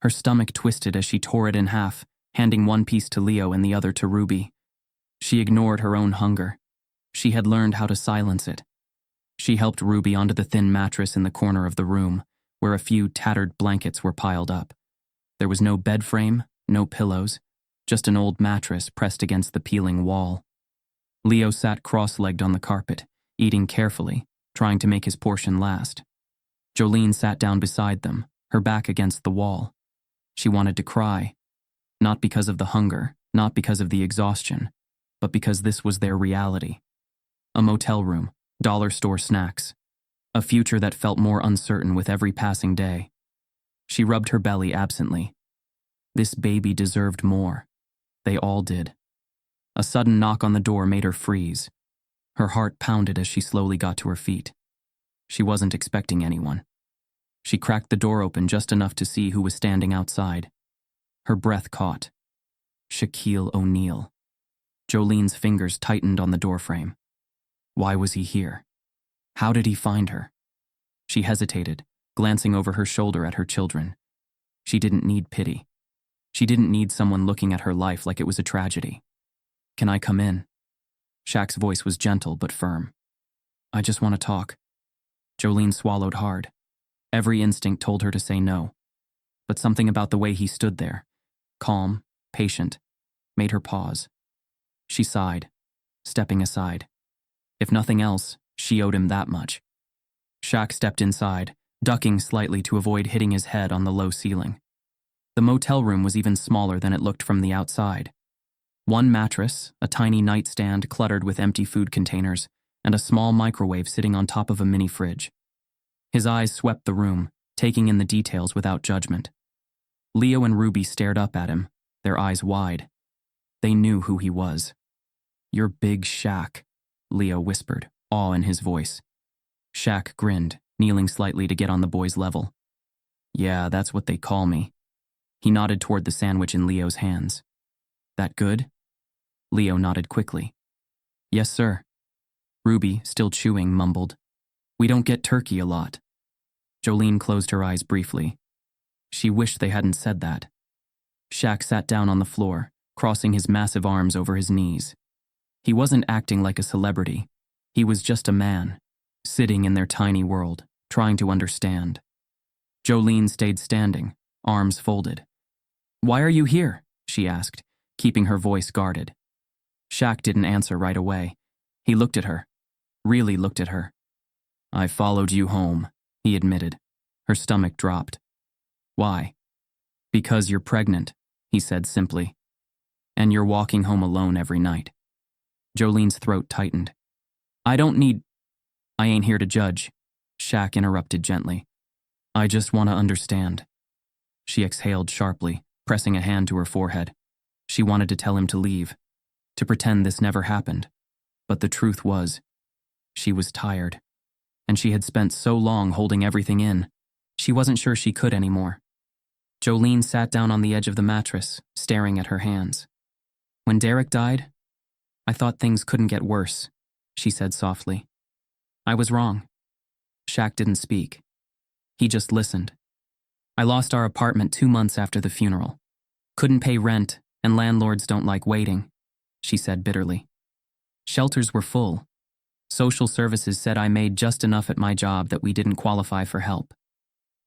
Her stomach twisted as she tore it in half, handing one piece to Leo and the other to Ruby. She ignored her own hunger. She had learned how to silence it. She helped Ruby onto the thin mattress in the corner of the room, where a few tattered blankets were piled up. There was no bed frame, no pillows, just an old mattress pressed against the peeling wall. Leo sat cross-legged on the carpet, eating carefully, trying to make his portion last. Jolene sat down beside them, her back against the wall. She wanted to cry, not because of the hunger, not because of the exhaustion, but because this was their reality. A motel room, dollar store snacks, a future that felt more uncertain with every passing day. She rubbed her belly absently. This baby deserved more. They all did. A sudden knock on the door made her freeze. Her heart pounded as she slowly got to her feet. She wasn't expecting anyone. She cracked the door open just enough to see who was standing outside. Her breath caught. Shaquille O'Neal. Jolene's fingers tightened on the doorframe. Why was he here? How did he find her? She hesitated, glancing over her shoulder at her children. She didn't need pity. She didn't need someone looking at her life like it was a tragedy. Can I come in? Shaq's voice was gentle but firm. I just want to talk. Jolene swallowed hard. Every instinct told her to say no. But something about the way he stood there, calm, patient, made her pause. She sighed, stepping aside. If nothing else, she owed him that much. Shaq stepped inside, ducking slightly to avoid hitting his head on the low ceiling. The motel room was even smaller than it looked from the outside. One mattress, a tiny nightstand cluttered with empty food containers, and a small microwave sitting on top of a mini fridge. His eyes swept the room, taking in the details without judgment. Leo and Ruby stared up at him, their eyes wide. They knew who he was. You're Big Shaq, Leo whispered, awe in his voice. Shaq grinned, kneeling slightly to get on the boy's level. Yeah, that's what they call me. He nodded toward the sandwich in Leo's hands. That good? Leo nodded quickly. Yes, sir. Ruby, still chewing, mumbled. We don't get turkey a lot. Jolene closed her eyes briefly. She wished they hadn't said that. Shaq sat down on the floor, crossing his massive arms over his knees. He wasn't acting like a celebrity. He was just a man, sitting in their tiny world, trying to understand. Jolene stayed standing, arms folded. Why are you here? She asked, keeping her voice guarded. Shaq didn't answer right away. He looked at her, really looked at her. I followed you home, he admitted. Her stomach dropped. Why? Because you're pregnant, he said simply. And you're walking home alone every night. Jolene's throat tightened. I ain't here to judge, Shaq interrupted gently. I just want to understand. She exhaled sharply, pressing a hand to her forehead. She wanted to tell him to leave, to pretend this never happened. But the truth was, she was tired. And she had spent so long holding everything in, she wasn't sure she could anymore. Jolene sat down on the edge of the mattress, staring at her hands. When Derek died, I thought things couldn't get worse, she said softly. I was wrong. Shaq didn't speak. He just listened. I lost our apartment 2 months after the funeral. Couldn't pay rent, and landlords don't like waiting, she said bitterly. Shelters were full. Social services said I made just enough at my job that we didn't qualify for help.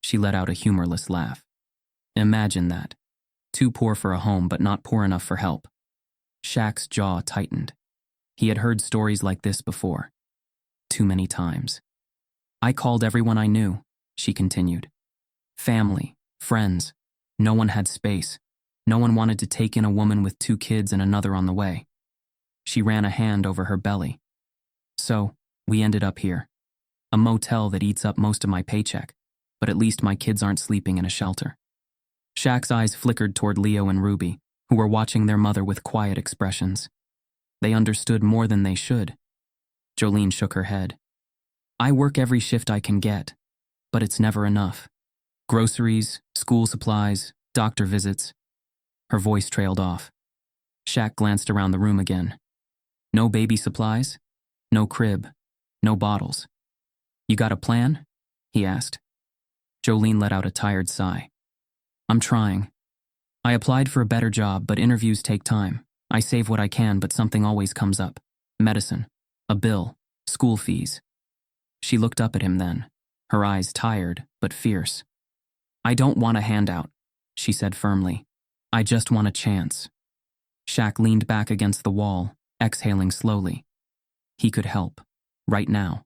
She let out a humorless laugh. Imagine that. Too poor for a home, but not poor enough for help. Shaq's jaw tightened. He had heard stories like this before. Too many times. I called everyone I knew, she continued. Family, friends. No one had space. No one wanted to take in a woman with 2 kids and another on the way. She ran a hand over her belly. So, we ended up here. A motel that eats up most of my paycheck, but at least my kids aren't sleeping in a shelter. Shaq's eyes flickered toward Leo and Ruby, who were watching their mother with quiet expressions. They understood more than they should. Jolene shook her head. I work every shift I can get, but it's never enough. Groceries, school supplies, doctor visits. Her voice trailed off. Shaq glanced around the room again. No baby supplies? No crib? No bottles? You got a plan? He asked. Jolene let out a tired sigh. I'm trying. I applied for a better job, but interviews take time. I save what I can, but something always comes up. Medicine, a bill, school fees. She looked up at him then, her eyes tired but fierce. I don't want a handout, she said firmly. I just want a chance. Shaq leaned back against the wall, exhaling slowly. He could help, right now.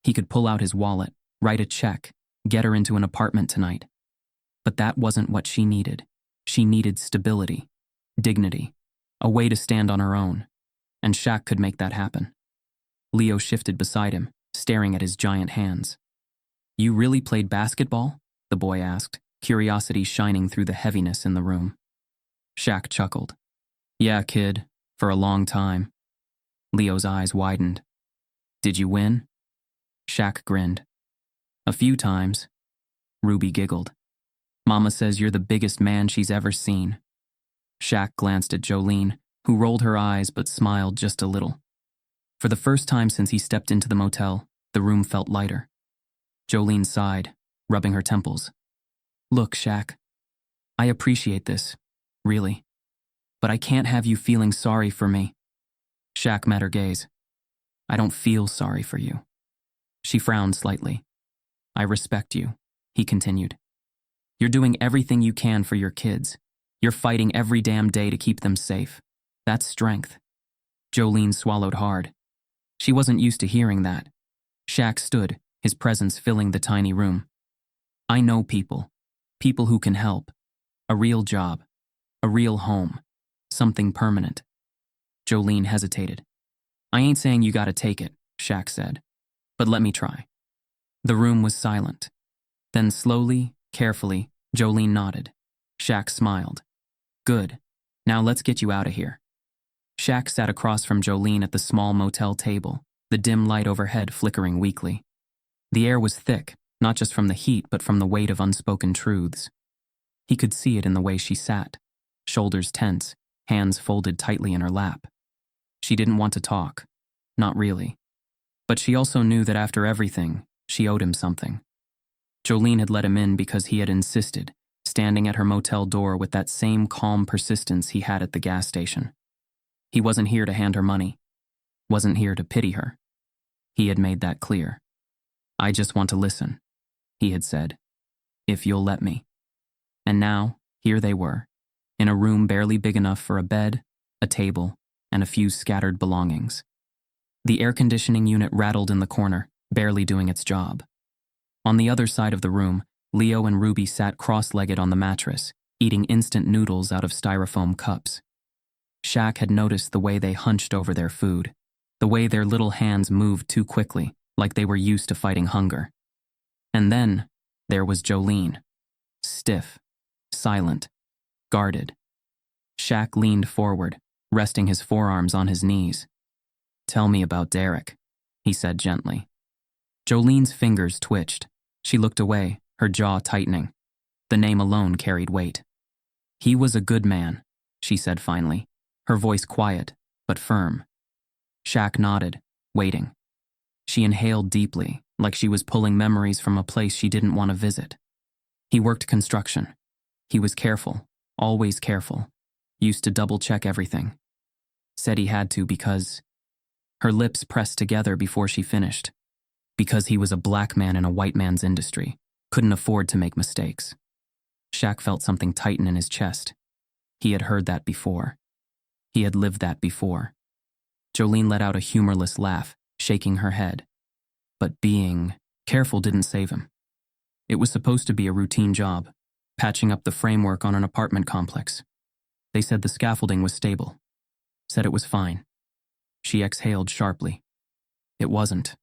He could pull out his wallet, write a check, get her into an apartment tonight. But that wasn't what she needed. She needed stability, dignity, a way to stand on her own. And Shaq could make that happen. Leo shifted beside him, staring at his giant hands. You really played basketball? The boy asked, curiosity shining through the heaviness in the room. Shaq chuckled. Yeah, kid, for a long time. Leo's eyes widened. Did you win? Shaq grinned. A few times. Ruby giggled. Mama says you're the biggest man she's ever seen. Shaq glanced at Jolene, who rolled her eyes but smiled just a little. For the first time since he stepped into the motel, the room felt lighter. Jolene sighed, rubbing her temples. Look, Shaq, I appreciate this, really. But I can't have you feeling sorry for me. Shaq met her gaze. I don't feel sorry for you. She frowned slightly. I respect you, he continued. You're doing everything you can for your kids. You're fighting every damn day to keep them safe. That's strength. Jolene swallowed hard. She wasn't used to hearing that. Shaq stood, his presence filling the tiny room. I know people who can help. A real job, a real home, something permanent. Jolene hesitated. I ain't saying you gotta take it, Shaq said, but let me try. The room was silent. Then slowly, carefully, Jolene nodded. Shaq smiled. Good. Now let's get you out of here. Shaq sat across from Jolene at the small motel table, the dim light overhead flickering weakly. The air was thick, not just from the heat but from the weight of unspoken truths. He could see it in the way she sat, shoulders tense, hands folded tightly in her lap. She didn't want to talk, not really. But she also knew that after everything, she owed him something. Jolene had let him in because he had insisted, standing at her motel door with that same calm persistence he had at the gas station. He wasn't here to hand her money, wasn't here to pity her. He had made that clear. I just want to listen, he had said, if you'll let me. And now, here they were, in a room barely big enough for a bed, a table, and a few scattered belongings. The air conditioning unit rattled in the corner, barely doing its job. On the other side of the room, Leo and Ruby sat cross-legged on the mattress, eating instant noodles out of styrofoam cups. Shaq had noticed the way they hunched over their food, the way their little hands moved too quickly, like they were used to fighting hunger. And then, there was Jolene. Stiff, silent, guarded. Shaq leaned forward, resting his forearms on his knees. Tell me about Derek, he said gently. Jolene's fingers twitched. She looked away, her jaw tightening. The name alone carried weight. He was a good man, she said finally, her voice quiet, but firm. Shaq nodded, waiting. She inhaled deeply, like she was pulling memories from a place she didn't want to visit. He worked construction. He was careful, always careful, used to double-check everything. Said he had to because... Her lips pressed together before she finished. Because he was a black man in a white man's industry, couldn't afford to make mistakes. Shaq felt something tighten in his chest. He had heard that before. He had lived that before. Jolene let out a humorless laugh, shaking her head. But being careful didn't save him. It was supposed to be a routine job, patching up the framework on an apartment complex. They said the scaffolding was stable. Said it was fine. She exhaled sharply. It wasn't.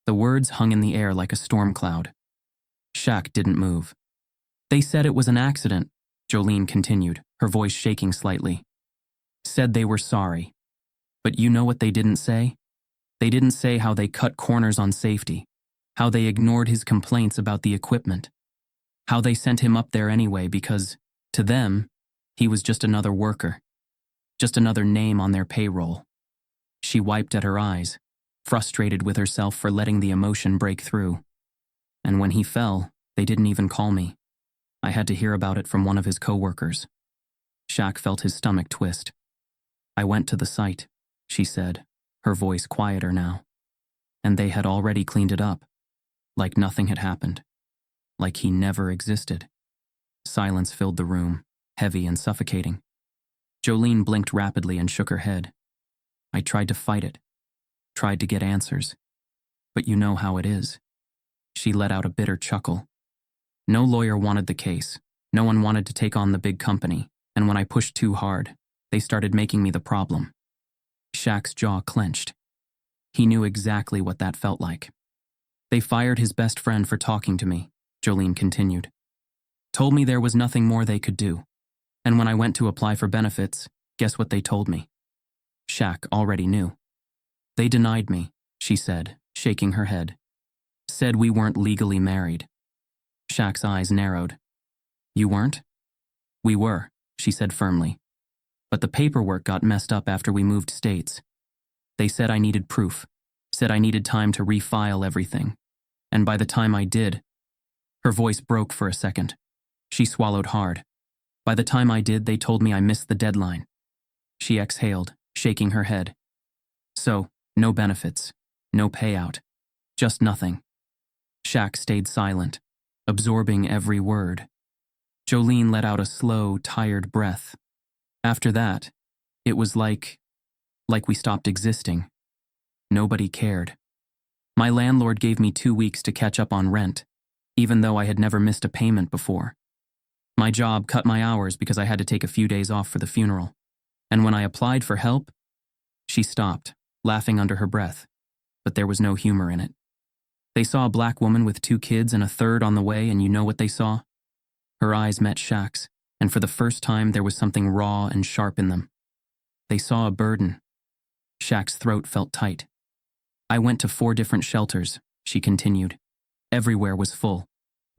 The words hung in the air like a storm cloud. Shaq didn't move. They said it was an accident, Jolene continued, her voice shaking slightly. Said they were sorry. But you know what they didn't say? They didn't say how they cut corners on safety, how they ignored his complaints about the equipment, how they sent him up there anyway because, to them, he was just another worker, just another name on their payroll. She wiped at her eyes, frustrated with herself for letting the emotion break through. And when he fell, They didn't even call me. I had to hear about it from one of his co-workers. Shaq felt his stomach twist. I went to the site, she said, her voice quieter now. And they had already cleaned it up. Like nothing had happened. Like he never existed. Silence filled the room, heavy and suffocating. Jolene blinked rapidly and shook her head. I tried to fight it. Tried to get answers. But you know how it is. She let out a bitter chuckle. No lawyer wanted the case. No one wanted to take on the big company. And when I pushed too hard, they started making me the problem. Shaq's jaw clenched. He knew exactly what that felt like. They fired his best friend for talking to me, Jolene continued. Told me there was nothing more they could do. And when I went to apply for benefits, guess what they told me? Shaq already knew. They denied me, she said, shaking her head. Said we weren't legally married. Shaq's eyes narrowed. You weren't? We were, she said firmly. But the paperwork got messed up after we moved states. They said I needed proof, said I needed time to refile everything. And by the time I did, her voice broke for a second. She swallowed hard. By the time I did, they told me I missed the deadline. She exhaled, shaking her head. So, no benefits, no payout, just nothing. Shaq stayed silent, absorbing every word. Jolene let out a slow, tired breath. After that, it was like we stopped existing. Nobody cared. My landlord gave me 2 weeks to catch up on rent, even though I had never missed a payment before. My job cut my hours because I had to take a few days off for the funeral. And when I applied for help, she stopped, laughing under her breath, but there was no humor in it. They saw a black woman with 2 kids and a third on the way, and you know what they saw? Her eyes met Shaq's, and for the first time there was something raw and sharp in them. They saw a burden. Shaq's throat felt tight. I went to 4 different shelters, she continued. Everywhere was full.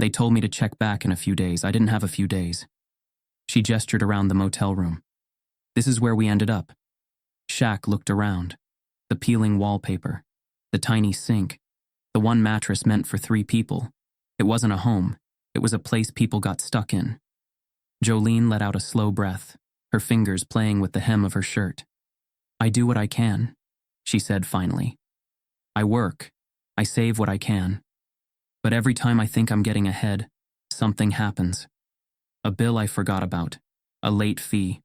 They told me to check back in a few days. I didn't have a few days. She gestured around the motel room. This is where we ended up. Shaq looked around. The peeling wallpaper, the tiny sink, the one mattress meant for 3 people. It wasn't a home. It was a place people got stuck in. Jolene let out a slow breath, her fingers playing with the hem of her shirt. I do what I can, she said finally. I work. I save what I can. But every time I think I'm getting ahead, something happens. A bill I forgot about, a late fee,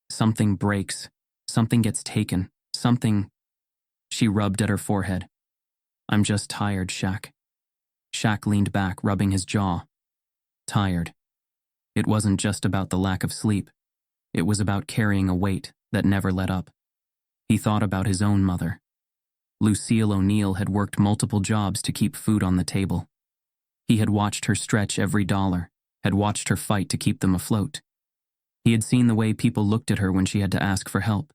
something breaks, something gets taken, something. She rubbed at her forehead. I'm just tired, Shaq. Shaq leaned back, rubbing his jaw. Tired. It wasn't just about the lack of sleep. It was about carrying a weight that never let up. He thought about his own mother. Lucille O'Neal had worked multiple jobs to keep food on the table. He had watched her stretch every dollar, had watched her fight to keep them afloat. He had seen the way people looked at her when she had to ask for help,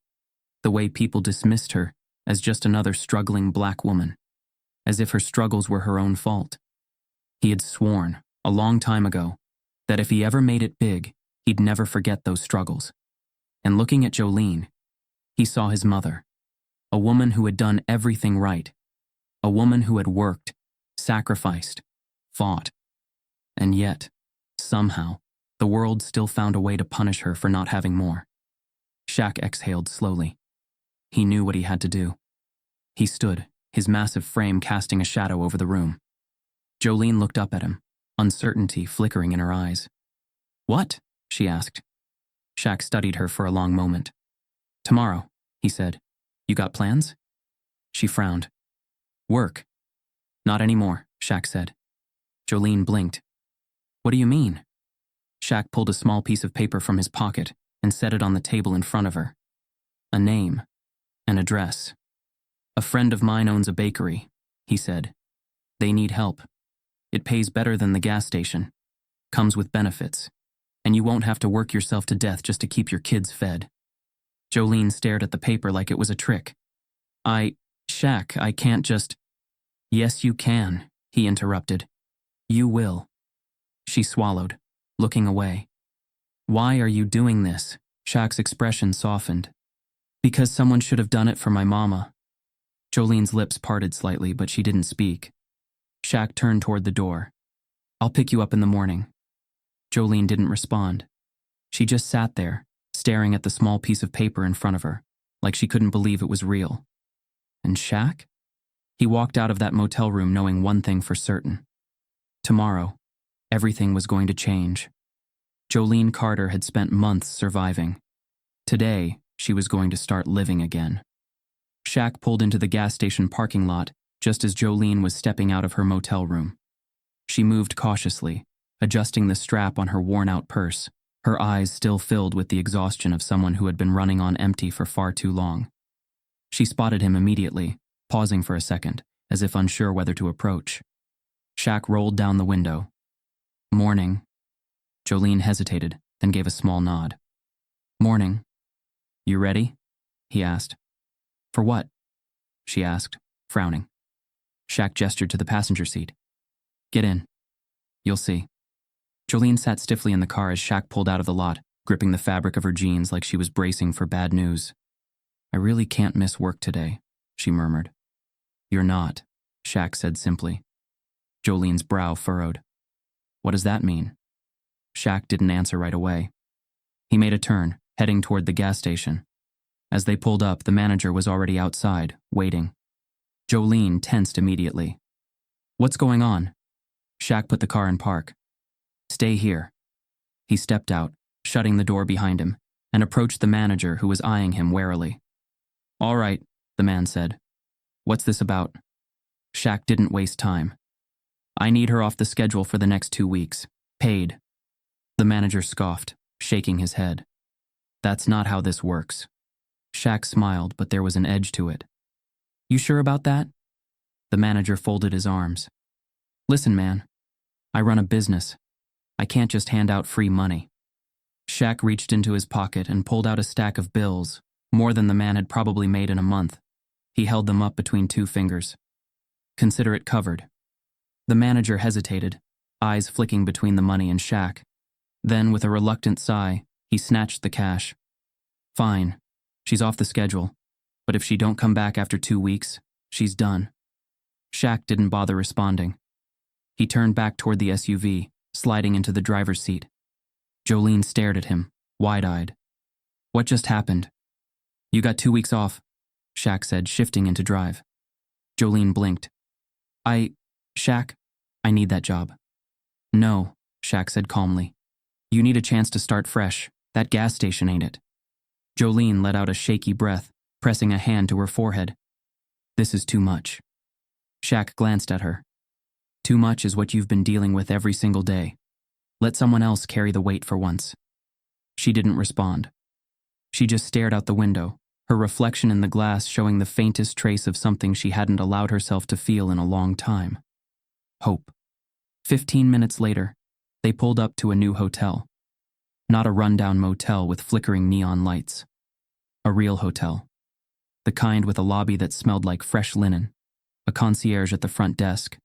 the way people dismissed her as just another struggling black woman, as if her struggles were her own fault. He had sworn, a long time ago, that if he ever made it big, he'd never forget those struggles. And looking at Jolene, he saw his mother, a woman who had done everything right, a woman who had worked, sacrificed, fought. And yet, somehow, the world still found a way to punish her for not having more. Shaq exhaled slowly. He knew what he had to do. He stood, his massive frame casting a shadow over the room. Jolene looked up at him, uncertainty flickering in her eyes. What? She asked. Shaq studied her for a long moment. Tomorrow, he said. You got plans? She frowned. Work. Not anymore, Shaq said. Jolene blinked. What do you mean? Shaq pulled a small piece of paper from his pocket and set it on the table in front of her. A name. An address. A friend of mine owns a bakery, he said. They need help. It pays better than the gas station. Comes with benefits. And you won't have to work yourself to death just to keep your kids fed. Jolene stared at the paper like it was a trick. Shaq, I can't just... Yes, you can, he interrupted. You will. She swallowed, looking away. Why are you doing this? Shaq's expression softened. Because someone should have done it for my mama. Jolene's lips parted slightly, but she didn't speak. Shaq turned toward the door. I'll pick you up in the morning. Jolene didn't respond. She just sat there, staring at the small piece of paper in front of her, like she couldn't believe it was real. And Shaq? He walked out of that motel room knowing one thing for certain. Tomorrow, everything was going to change. Jolene Carter had spent months surviving. Today, she was going to start living again. Shaq pulled into the gas station parking lot just as Jolene was stepping out of her motel room. She moved cautiously, adjusting the strap on her worn-out purse, her eyes still filled with the exhaustion of someone who had been running on empty for far too long. She spotted him immediately, pausing for a second, as if unsure whether to approach. Shaq rolled down the window. Morning. Jolene hesitated, then gave a small nod. Morning. You ready? He asked. For what? She asked, frowning. Shaq gestured to the passenger seat. Get in. You'll see. Jolene sat stiffly in the car as Shaq pulled out of the lot, gripping the fabric of her jeans like she was bracing for bad news. I really can't miss work today, she murmured. You're not, Shaq said simply. Jolene's brow furrowed. What does that mean? Shaq didn't answer right away. He made a turn, heading toward the gas station. As they pulled up, the manager was already outside, waiting. Jolene tensed immediately. What's going on? Shaq put the car in park. Stay here. He stepped out, shutting the door behind him, and approached the manager who was eyeing him warily. All right, the man said. What's this about? Shaq didn't waste time. I need her off the schedule for the next 2 weeks. Paid. The manager scoffed, shaking his head. That's not how this works. Shaq smiled, but there was an edge to it. You sure about that? The manager folded his arms. Listen, man. I run a business. I can't just hand out free money. Shaq reached into his pocket and pulled out a stack of bills, more than the man had probably made in a month. He held them up between 2 fingers. Consider it covered. The manager hesitated, eyes flicking between the money and Shaq. Then, with a reluctant sigh, he snatched the cash. Fine. She's off the schedule. But if she don't come back after 2 weeks, she's done. Shaq didn't bother responding. He turned back toward the SUV, sliding into the driver's seat. Jolene stared at him, wide-eyed. What just happened? You got 2 weeks off, Shaq said, shifting into drive. Jolene blinked. Shaq, I need that job. No, Shaq said calmly. You need a chance to start fresh. That gas station ain't it. Jolene let out a shaky breath, pressing a hand to her forehead. This is too much. Shaq glanced at her. Too much is what you've been dealing with every single day. Let someone else carry the weight for once. She didn't respond. She just stared out the window, her reflection in the glass showing the faintest trace of something she hadn't allowed herself to feel in a long time. Hope. 15 minutes later, they pulled up to a new hotel. Not a rundown motel with flickering neon lights. A real hotel. The kind with a lobby that smelled like fresh linen, a concierge at the front desk,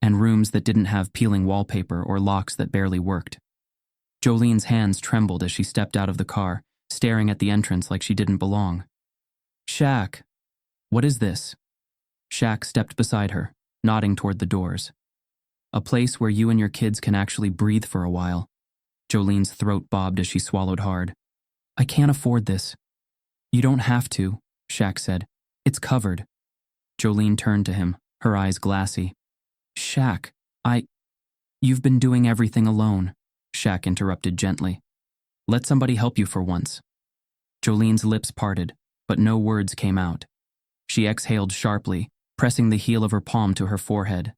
and rooms that didn't have peeling wallpaper or locks that barely worked. Jolene's hands trembled as she stepped out of the car, staring at the entrance like she didn't belong. Shaq, what is this? Shaq stepped beside her, nodding toward the doors. A place where you and your kids can actually breathe for a while. Jolene's throat bobbed as she swallowed hard. I can't afford this. You don't have to, Shaq said. It's covered. Jolene turned to him, her eyes glassy. Shaq, You've been doing everything alone, Shaq interrupted gently. Let somebody help you for once. Jolene's lips parted, but no words came out. She exhaled sharply, pressing the heel of her palm to her forehead.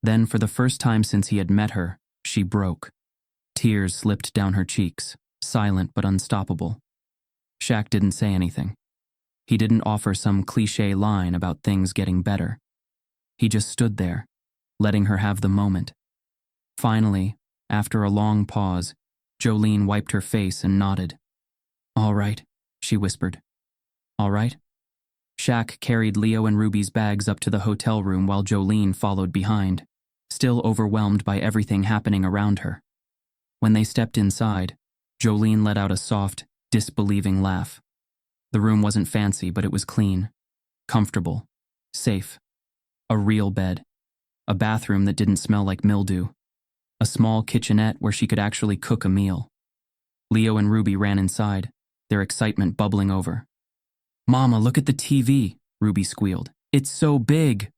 Then, for the first time since he had met her, she broke. Tears slipped down her cheeks, silent but unstoppable. Shaq didn't say anything. He didn't offer some cliché line about things getting better. He just stood there, letting her have the moment. Finally, after a long pause, Jolene wiped her face and nodded. All right, she whispered. All right? Shaq carried Leo and Ruby's bags up to the hotel room while Jolene followed behind, still overwhelmed by everything happening around her. When they stepped inside, Jolene let out a soft, disbelieving laugh. The room wasn't fancy, but it was clean, comfortable, safe. A real bed. A bathroom that didn't smell like mildew. a small kitchenette where she could actually cook a meal. Leo and Ruby ran inside, their excitement bubbling over. "Mama, look at the TV," Ruby squealed. "It's so big."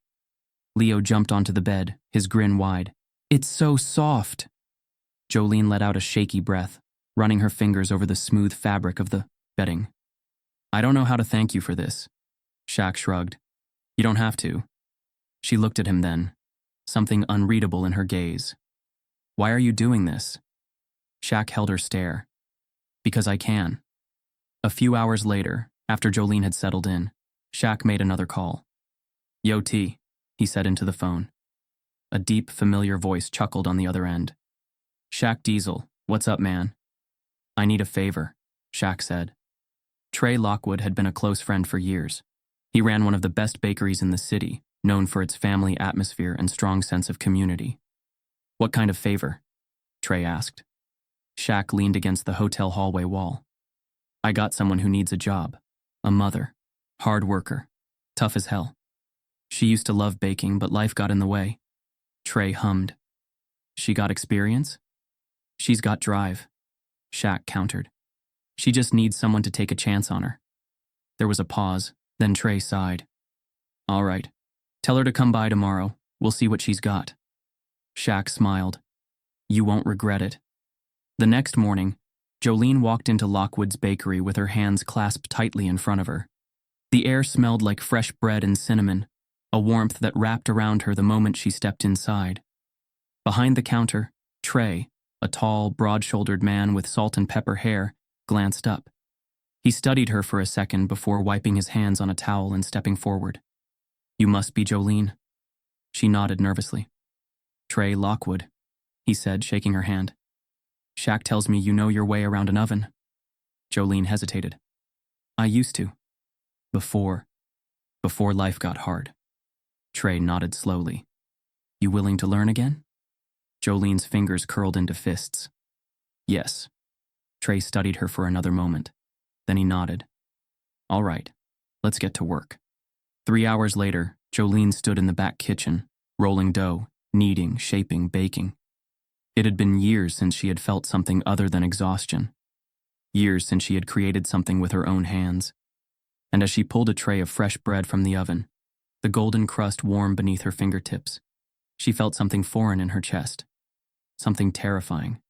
Leo jumped onto the bed, his grin wide. "It's so soft." Jolene let out a shaky breath, running her fingers over the smooth fabric of the bedding. "I don't know how to thank you for this." Shaq shrugged. "You don't have to." She looked at him then, something unreadable in her gaze. "Why are you doing this?" Shaq held her stare. "Because I can." A few hours later, after Jolene had settled in, Shaq made another call. "Yo, T," he said into the phone. A deep, familiar voice chuckled on the other end. "Shaq Diesel, what's up, man?" "I need a favor," Shaq said. Trey Lockwood had been a close friend for years. He ran one of the best bakeries in the city, known for its family atmosphere and strong sense of community. "What kind of favor?" Trey asked. Shaq leaned against the hotel hallway wall. "I got someone who needs a job. A mother. Hard worker. Tough as hell. She used to love baking, but life got in the way." Trey hummed. "She got experience?" "She's got drive," Shaq countered. "She just needs someone to take a chance on her." There was a pause, then Trey sighed. "All right. Tell her to come by tomorrow. We'll see what she's got." Shaq smiled. "You won't regret it." The next morning, Jolene walked into Lockwood's bakery with her hands clasped tightly in front of her. The air smelled like fresh bread and cinnamon, a warmth that wrapped around her the moment she stepped inside. Behind the counter, Trey, a tall, broad-shouldered man with salt and pepper hair, glanced up. He studied her for a second before wiping his hands on a towel and stepping forward. "You must be Jolene." She nodded nervously. "Trey Lockwood," he said, shaking her hand. "Shaq tells me you know your way around an oven." Jolene hesitated. "I used to. Before life got hard." Trey nodded slowly. "You willing to learn again?" Jolene's fingers curled into fists. "Yes." Trey studied her for another moment. Then he nodded. "All right, let's get to work." 3 hours later, Jolene stood in the back kitchen, rolling dough, kneading, shaping, baking. It had been years since she had felt something other than exhaustion. Years since she had created something with her own hands. And as she pulled a tray of fresh bread from the oven, the golden crust warm beneath her fingertips, she felt something foreign in her chest. Something terrifying.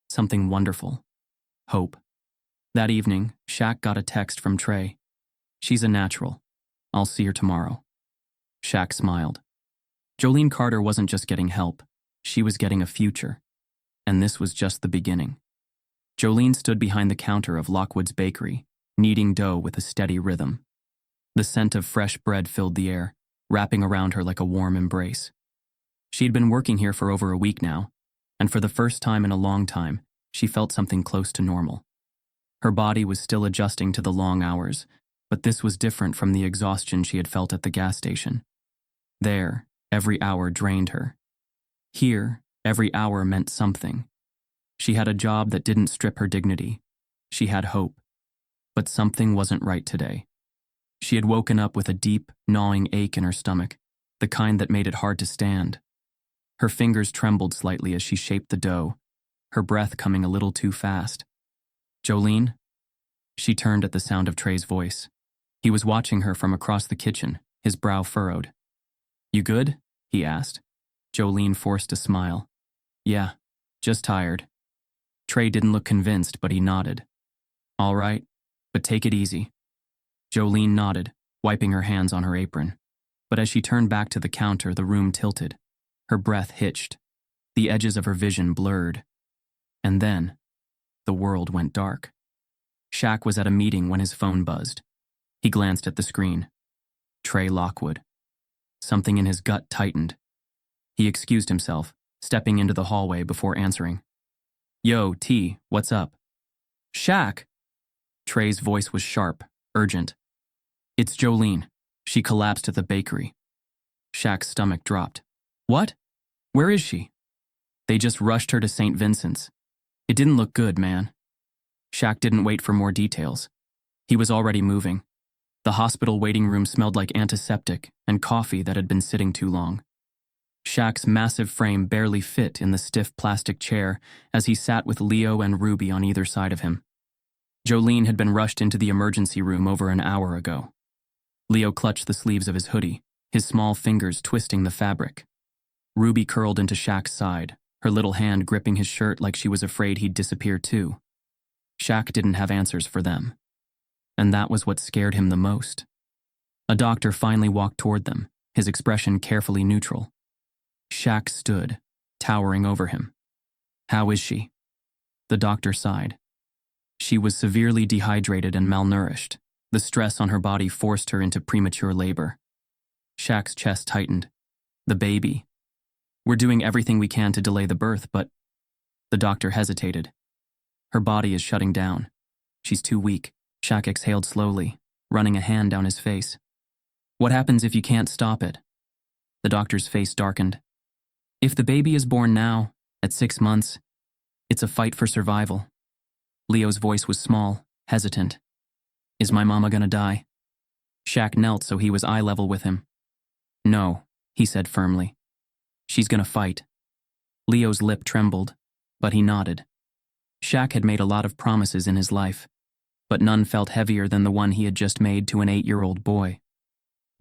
Something wonderful. Hope. That evening, Shaq got a text from Trey. "She's a natural. I'll see her tomorrow." Shaq smiled. Jolene Carter wasn't just getting help. She was getting a future. And this was just the beginning. Jolene stood behind the counter of Lockwood's bakery, kneading dough with a steady rhythm. The scent of fresh bread filled the air, wrapping around her like a warm embrace. She had been working here for over a week now, and for the first time in a long time, she felt something close to normal. Her body was still adjusting to the long hours, but this was different from the exhaustion she had felt at the gas station. There, every hour drained her. Here, every hour meant something. She had a job that didn't strip her dignity. She had hope. But something wasn't right today. She had woken up with a deep, gnawing ache in her stomach, the kind that made it hard to stand. Her fingers trembled slightly as she shaped the dough, her breath coming a little too fast. "Jolene?" She turned at the sound of Trey's voice. He was watching her from across the kitchen, his brow furrowed. "You good?" he asked. Jolene forced a smile. "Yeah, just tired." Trey didn't look convinced, but he nodded. "All right, but take it easy." Jolene nodded, wiping her hands on her apron. But as she turned back to the counter, the room tilted. Her breath hitched. The edges of her vision blurred. And then, the world went dark. Shaq was at a meeting when his phone buzzed. He glanced at the screen. Trey Lockwood. Something in his gut tightened. He excused himself, stepping into the hallway before answering. "Yo, T, what's up?" "Shaq!" Trey's voice was sharp, urgent. "It's Jolene. She collapsed at the bakery." Shaq's stomach dropped. "What? Where is she?" "They just rushed her to St. Vincent's. It didn't look good, man." Shaq didn't wait for more details. He was already moving. The hospital waiting room smelled like antiseptic and coffee that had been sitting too long. Shaq's massive frame barely fit in the stiff plastic chair as he sat with Leo and Ruby on either side of him. Jolene had been rushed into the emergency room over an hour ago. Leo clutched the sleeves of his hoodie, his small fingers twisting the fabric. Ruby curled into Shaq's side, her little hand gripping his shirt like she was afraid he'd disappear too. Shaq didn't have answers for them. And that was what scared him the most. A doctor finally walked toward them, his expression carefully neutral. Shaq stood, towering over him. "How is she?" The doctor sighed. She was severely dehydrated and malnourished. The stress on her body forced her into premature labor. Shaq's chest tightened. "The baby. We're doing everything we can to delay the birth, but..." The doctor hesitated. "Her body is shutting down. She's too weak." Shaq exhaled slowly, running a hand down his face. "What happens if you can't stop it?" The doctor's face darkened. "If the baby is born now, at 6 months, it's a fight for survival." Leo's voice was small, hesitant. "Is my mama gonna die?" Shaq knelt so he was eye level with him. "No," he said firmly. "She's gonna fight." Leo's lip trembled, but he nodded. Shaq had made a lot of promises in his life, but none felt heavier than the one he had just made to an 8-year-old boy.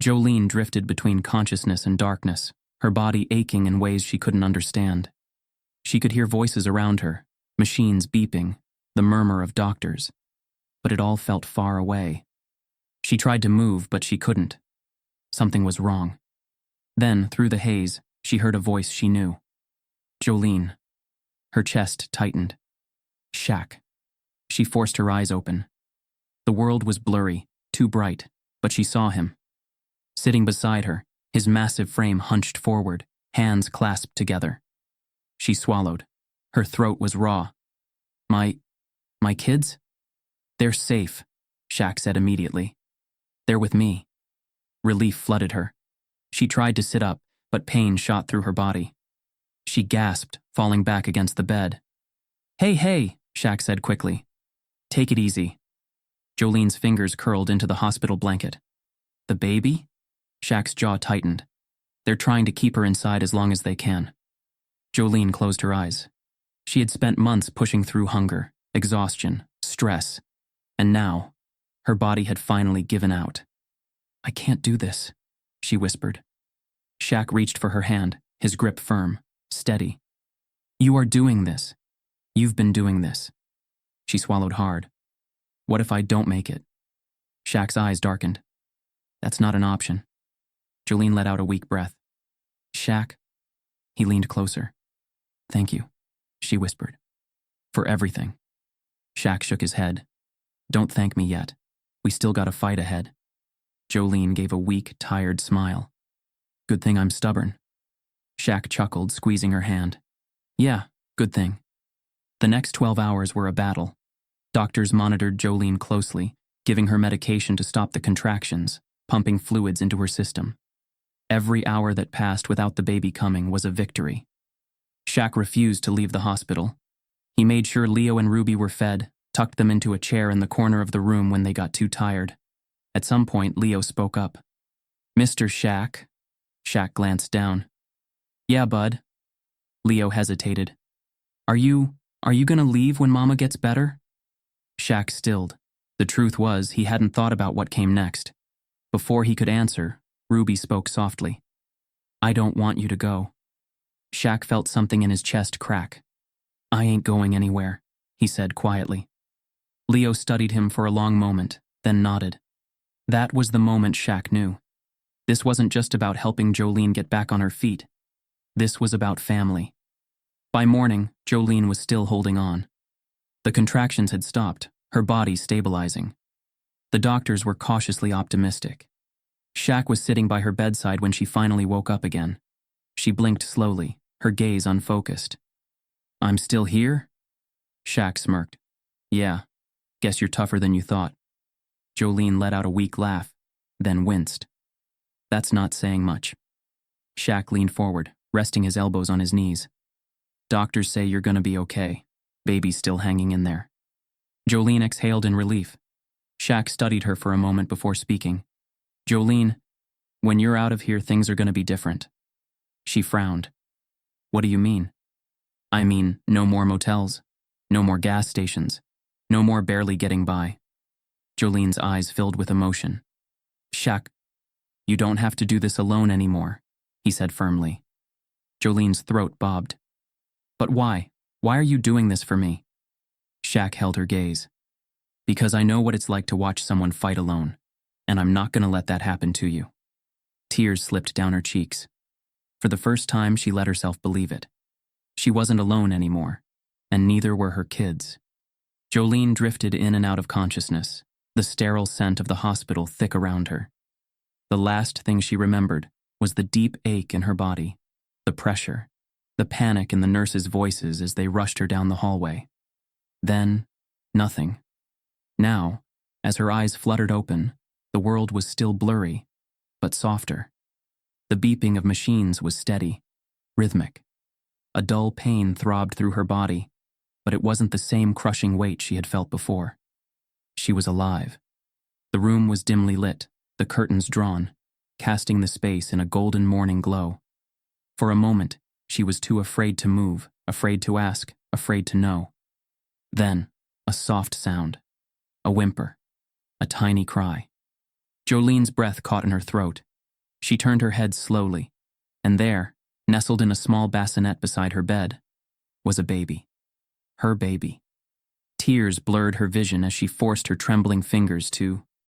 Jolene drifted between consciousness and darkness, her body aching in ways she couldn't understand. She could hear voices around her, machines beeping, the murmur of doctors, but it all felt far away. She tried to move, but she couldn't. Something was wrong. Then, through the haze, she heard a voice she knew. Jolene. Her chest tightened. Shaq. She forced her eyes open. The world was blurry, too bright, but she saw him. Sitting beside her, his massive frame hunched forward, hands clasped together. She swallowed. Her throat was raw. My kids? They're safe," Shaq said immediately. "They're with me." Relief flooded her. She tried to sit up, but pain shot through her body. She gasped, falling back against the bed. Hey, Shaq said quickly. "Take it easy." Jolene's fingers curled into the hospital blanket. "The baby?" Shaq's jaw tightened. "They're trying to keep her inside as long as they can." Jolene closed her eyes. She had spent months pushing through hunger, exhaustion, stress, and now, her body had finally given out. "I can't do this," she whispered. Shaq reached for her hand, his grip firm, steady. "You are doing this. You've been doing this." She swallowed hard. "What if I don't make it?" Shaq's eyes darkened. "That's not an option." Jolene let out a weak breath. "Shaq?" He leaned closer. "Thank you," she whispered. "For everything." Shaq shook his head. "Don't thank me yet. We still got a fight ahead." Jolene gave a weak, tired smile. "Good thing I'm stubborn." Shaq chuckled, squeezing her hand. "Yeah, good thing." The next 12 hours were a battle. Doctors monitored Jolene closely, giving her medication to stop the contractions, pumping fluids into her system. Every hour that passed without the baby coming was a victory. Shaq refused to leave the hospital. He made sure Leo and Ruby were fed, tucked them into a chair in the corner of the room when they got too tired. At some point, Leo spoke up. "Mr. Shaq?" Shaq glanced down. "Yeah, bud." Leo hesitated. Are you gonna leave when Mama gets better?" Shaq stilled. The truth was, he hadn't thought about what came next. Before he could answer, Ruby spoke softly. "I don't want you to go." Shaq felt something in his chest crack. "I ain't going anywhere," he said quietly. Leo studied him for a long moment, then nodded. That was the moment Shaq knew. This wasn't just about helping Jolene get back on her feet. This was about family. By morning, Jolene was still holding on. The contractions had stopped, her body stabilizing. The doctors were cautiously optimistic. Shaq was sitting by her bedside when she finally woke up again. She blinked slowly, her gaze unfocused. "I'm still here?" Shaq smirked. "Yeah, guess you're tougher than you thought." Jolene let out a weak laugh, then winced. "That's not saying much." Shaq leaned forward, resting his elbows on his knees. "Doctors say you're gonna be okay. Baby's still hanging in there." Jolene exhaled in relief. Shaq studied her for a moment before speaking. "Jolene, when you're out of here, things are gonna be different." She frowned. What do you mean? I mean, no more motels, no more gas stations, no more barely getting by. Jolene's eyes filled with emotion. Shaq, you don't have to do this alone anymore, he said firmly. Jolene's throat bobbed. But why? Why are you doing this for me? Shaq held her gaze. Because I know what it's like to watch someone fight alone, and I'm not going to let that happen to you. Tears slipped down her cheeks. For the first time, she let herself believe it. She wasn't alone anymore, and neither were her kids. Jolene drifted in and out of consciousness, the sterile scent of the hospital thick around her. The last thing she remembered was the deep ache in her body, the pressure, the panic in the nurses' voices as they rushed her down the hallway. Then, nothing. Now, as her eyes fluttered open, the world was still blurry, but softer. The beeping of machines was steady, rhythmic. A dull pain throbbed through her body, but it wasn't the same crushing weight she had felt before. She was alive. The room was dimly lit, the curtains drawn, casting the space in a golden morning glow. For a moment, she was too afraid to move, afraid to ask, afraid to know. Then, a soft sound, a whimper, a tiny cry. Jolene's breath caught in her throat. She turned her head slowly, and there, nestled in a small bassinet beside her bed, was a baby. Her baby. Tears blurred her vision as she forced her trembling fingers to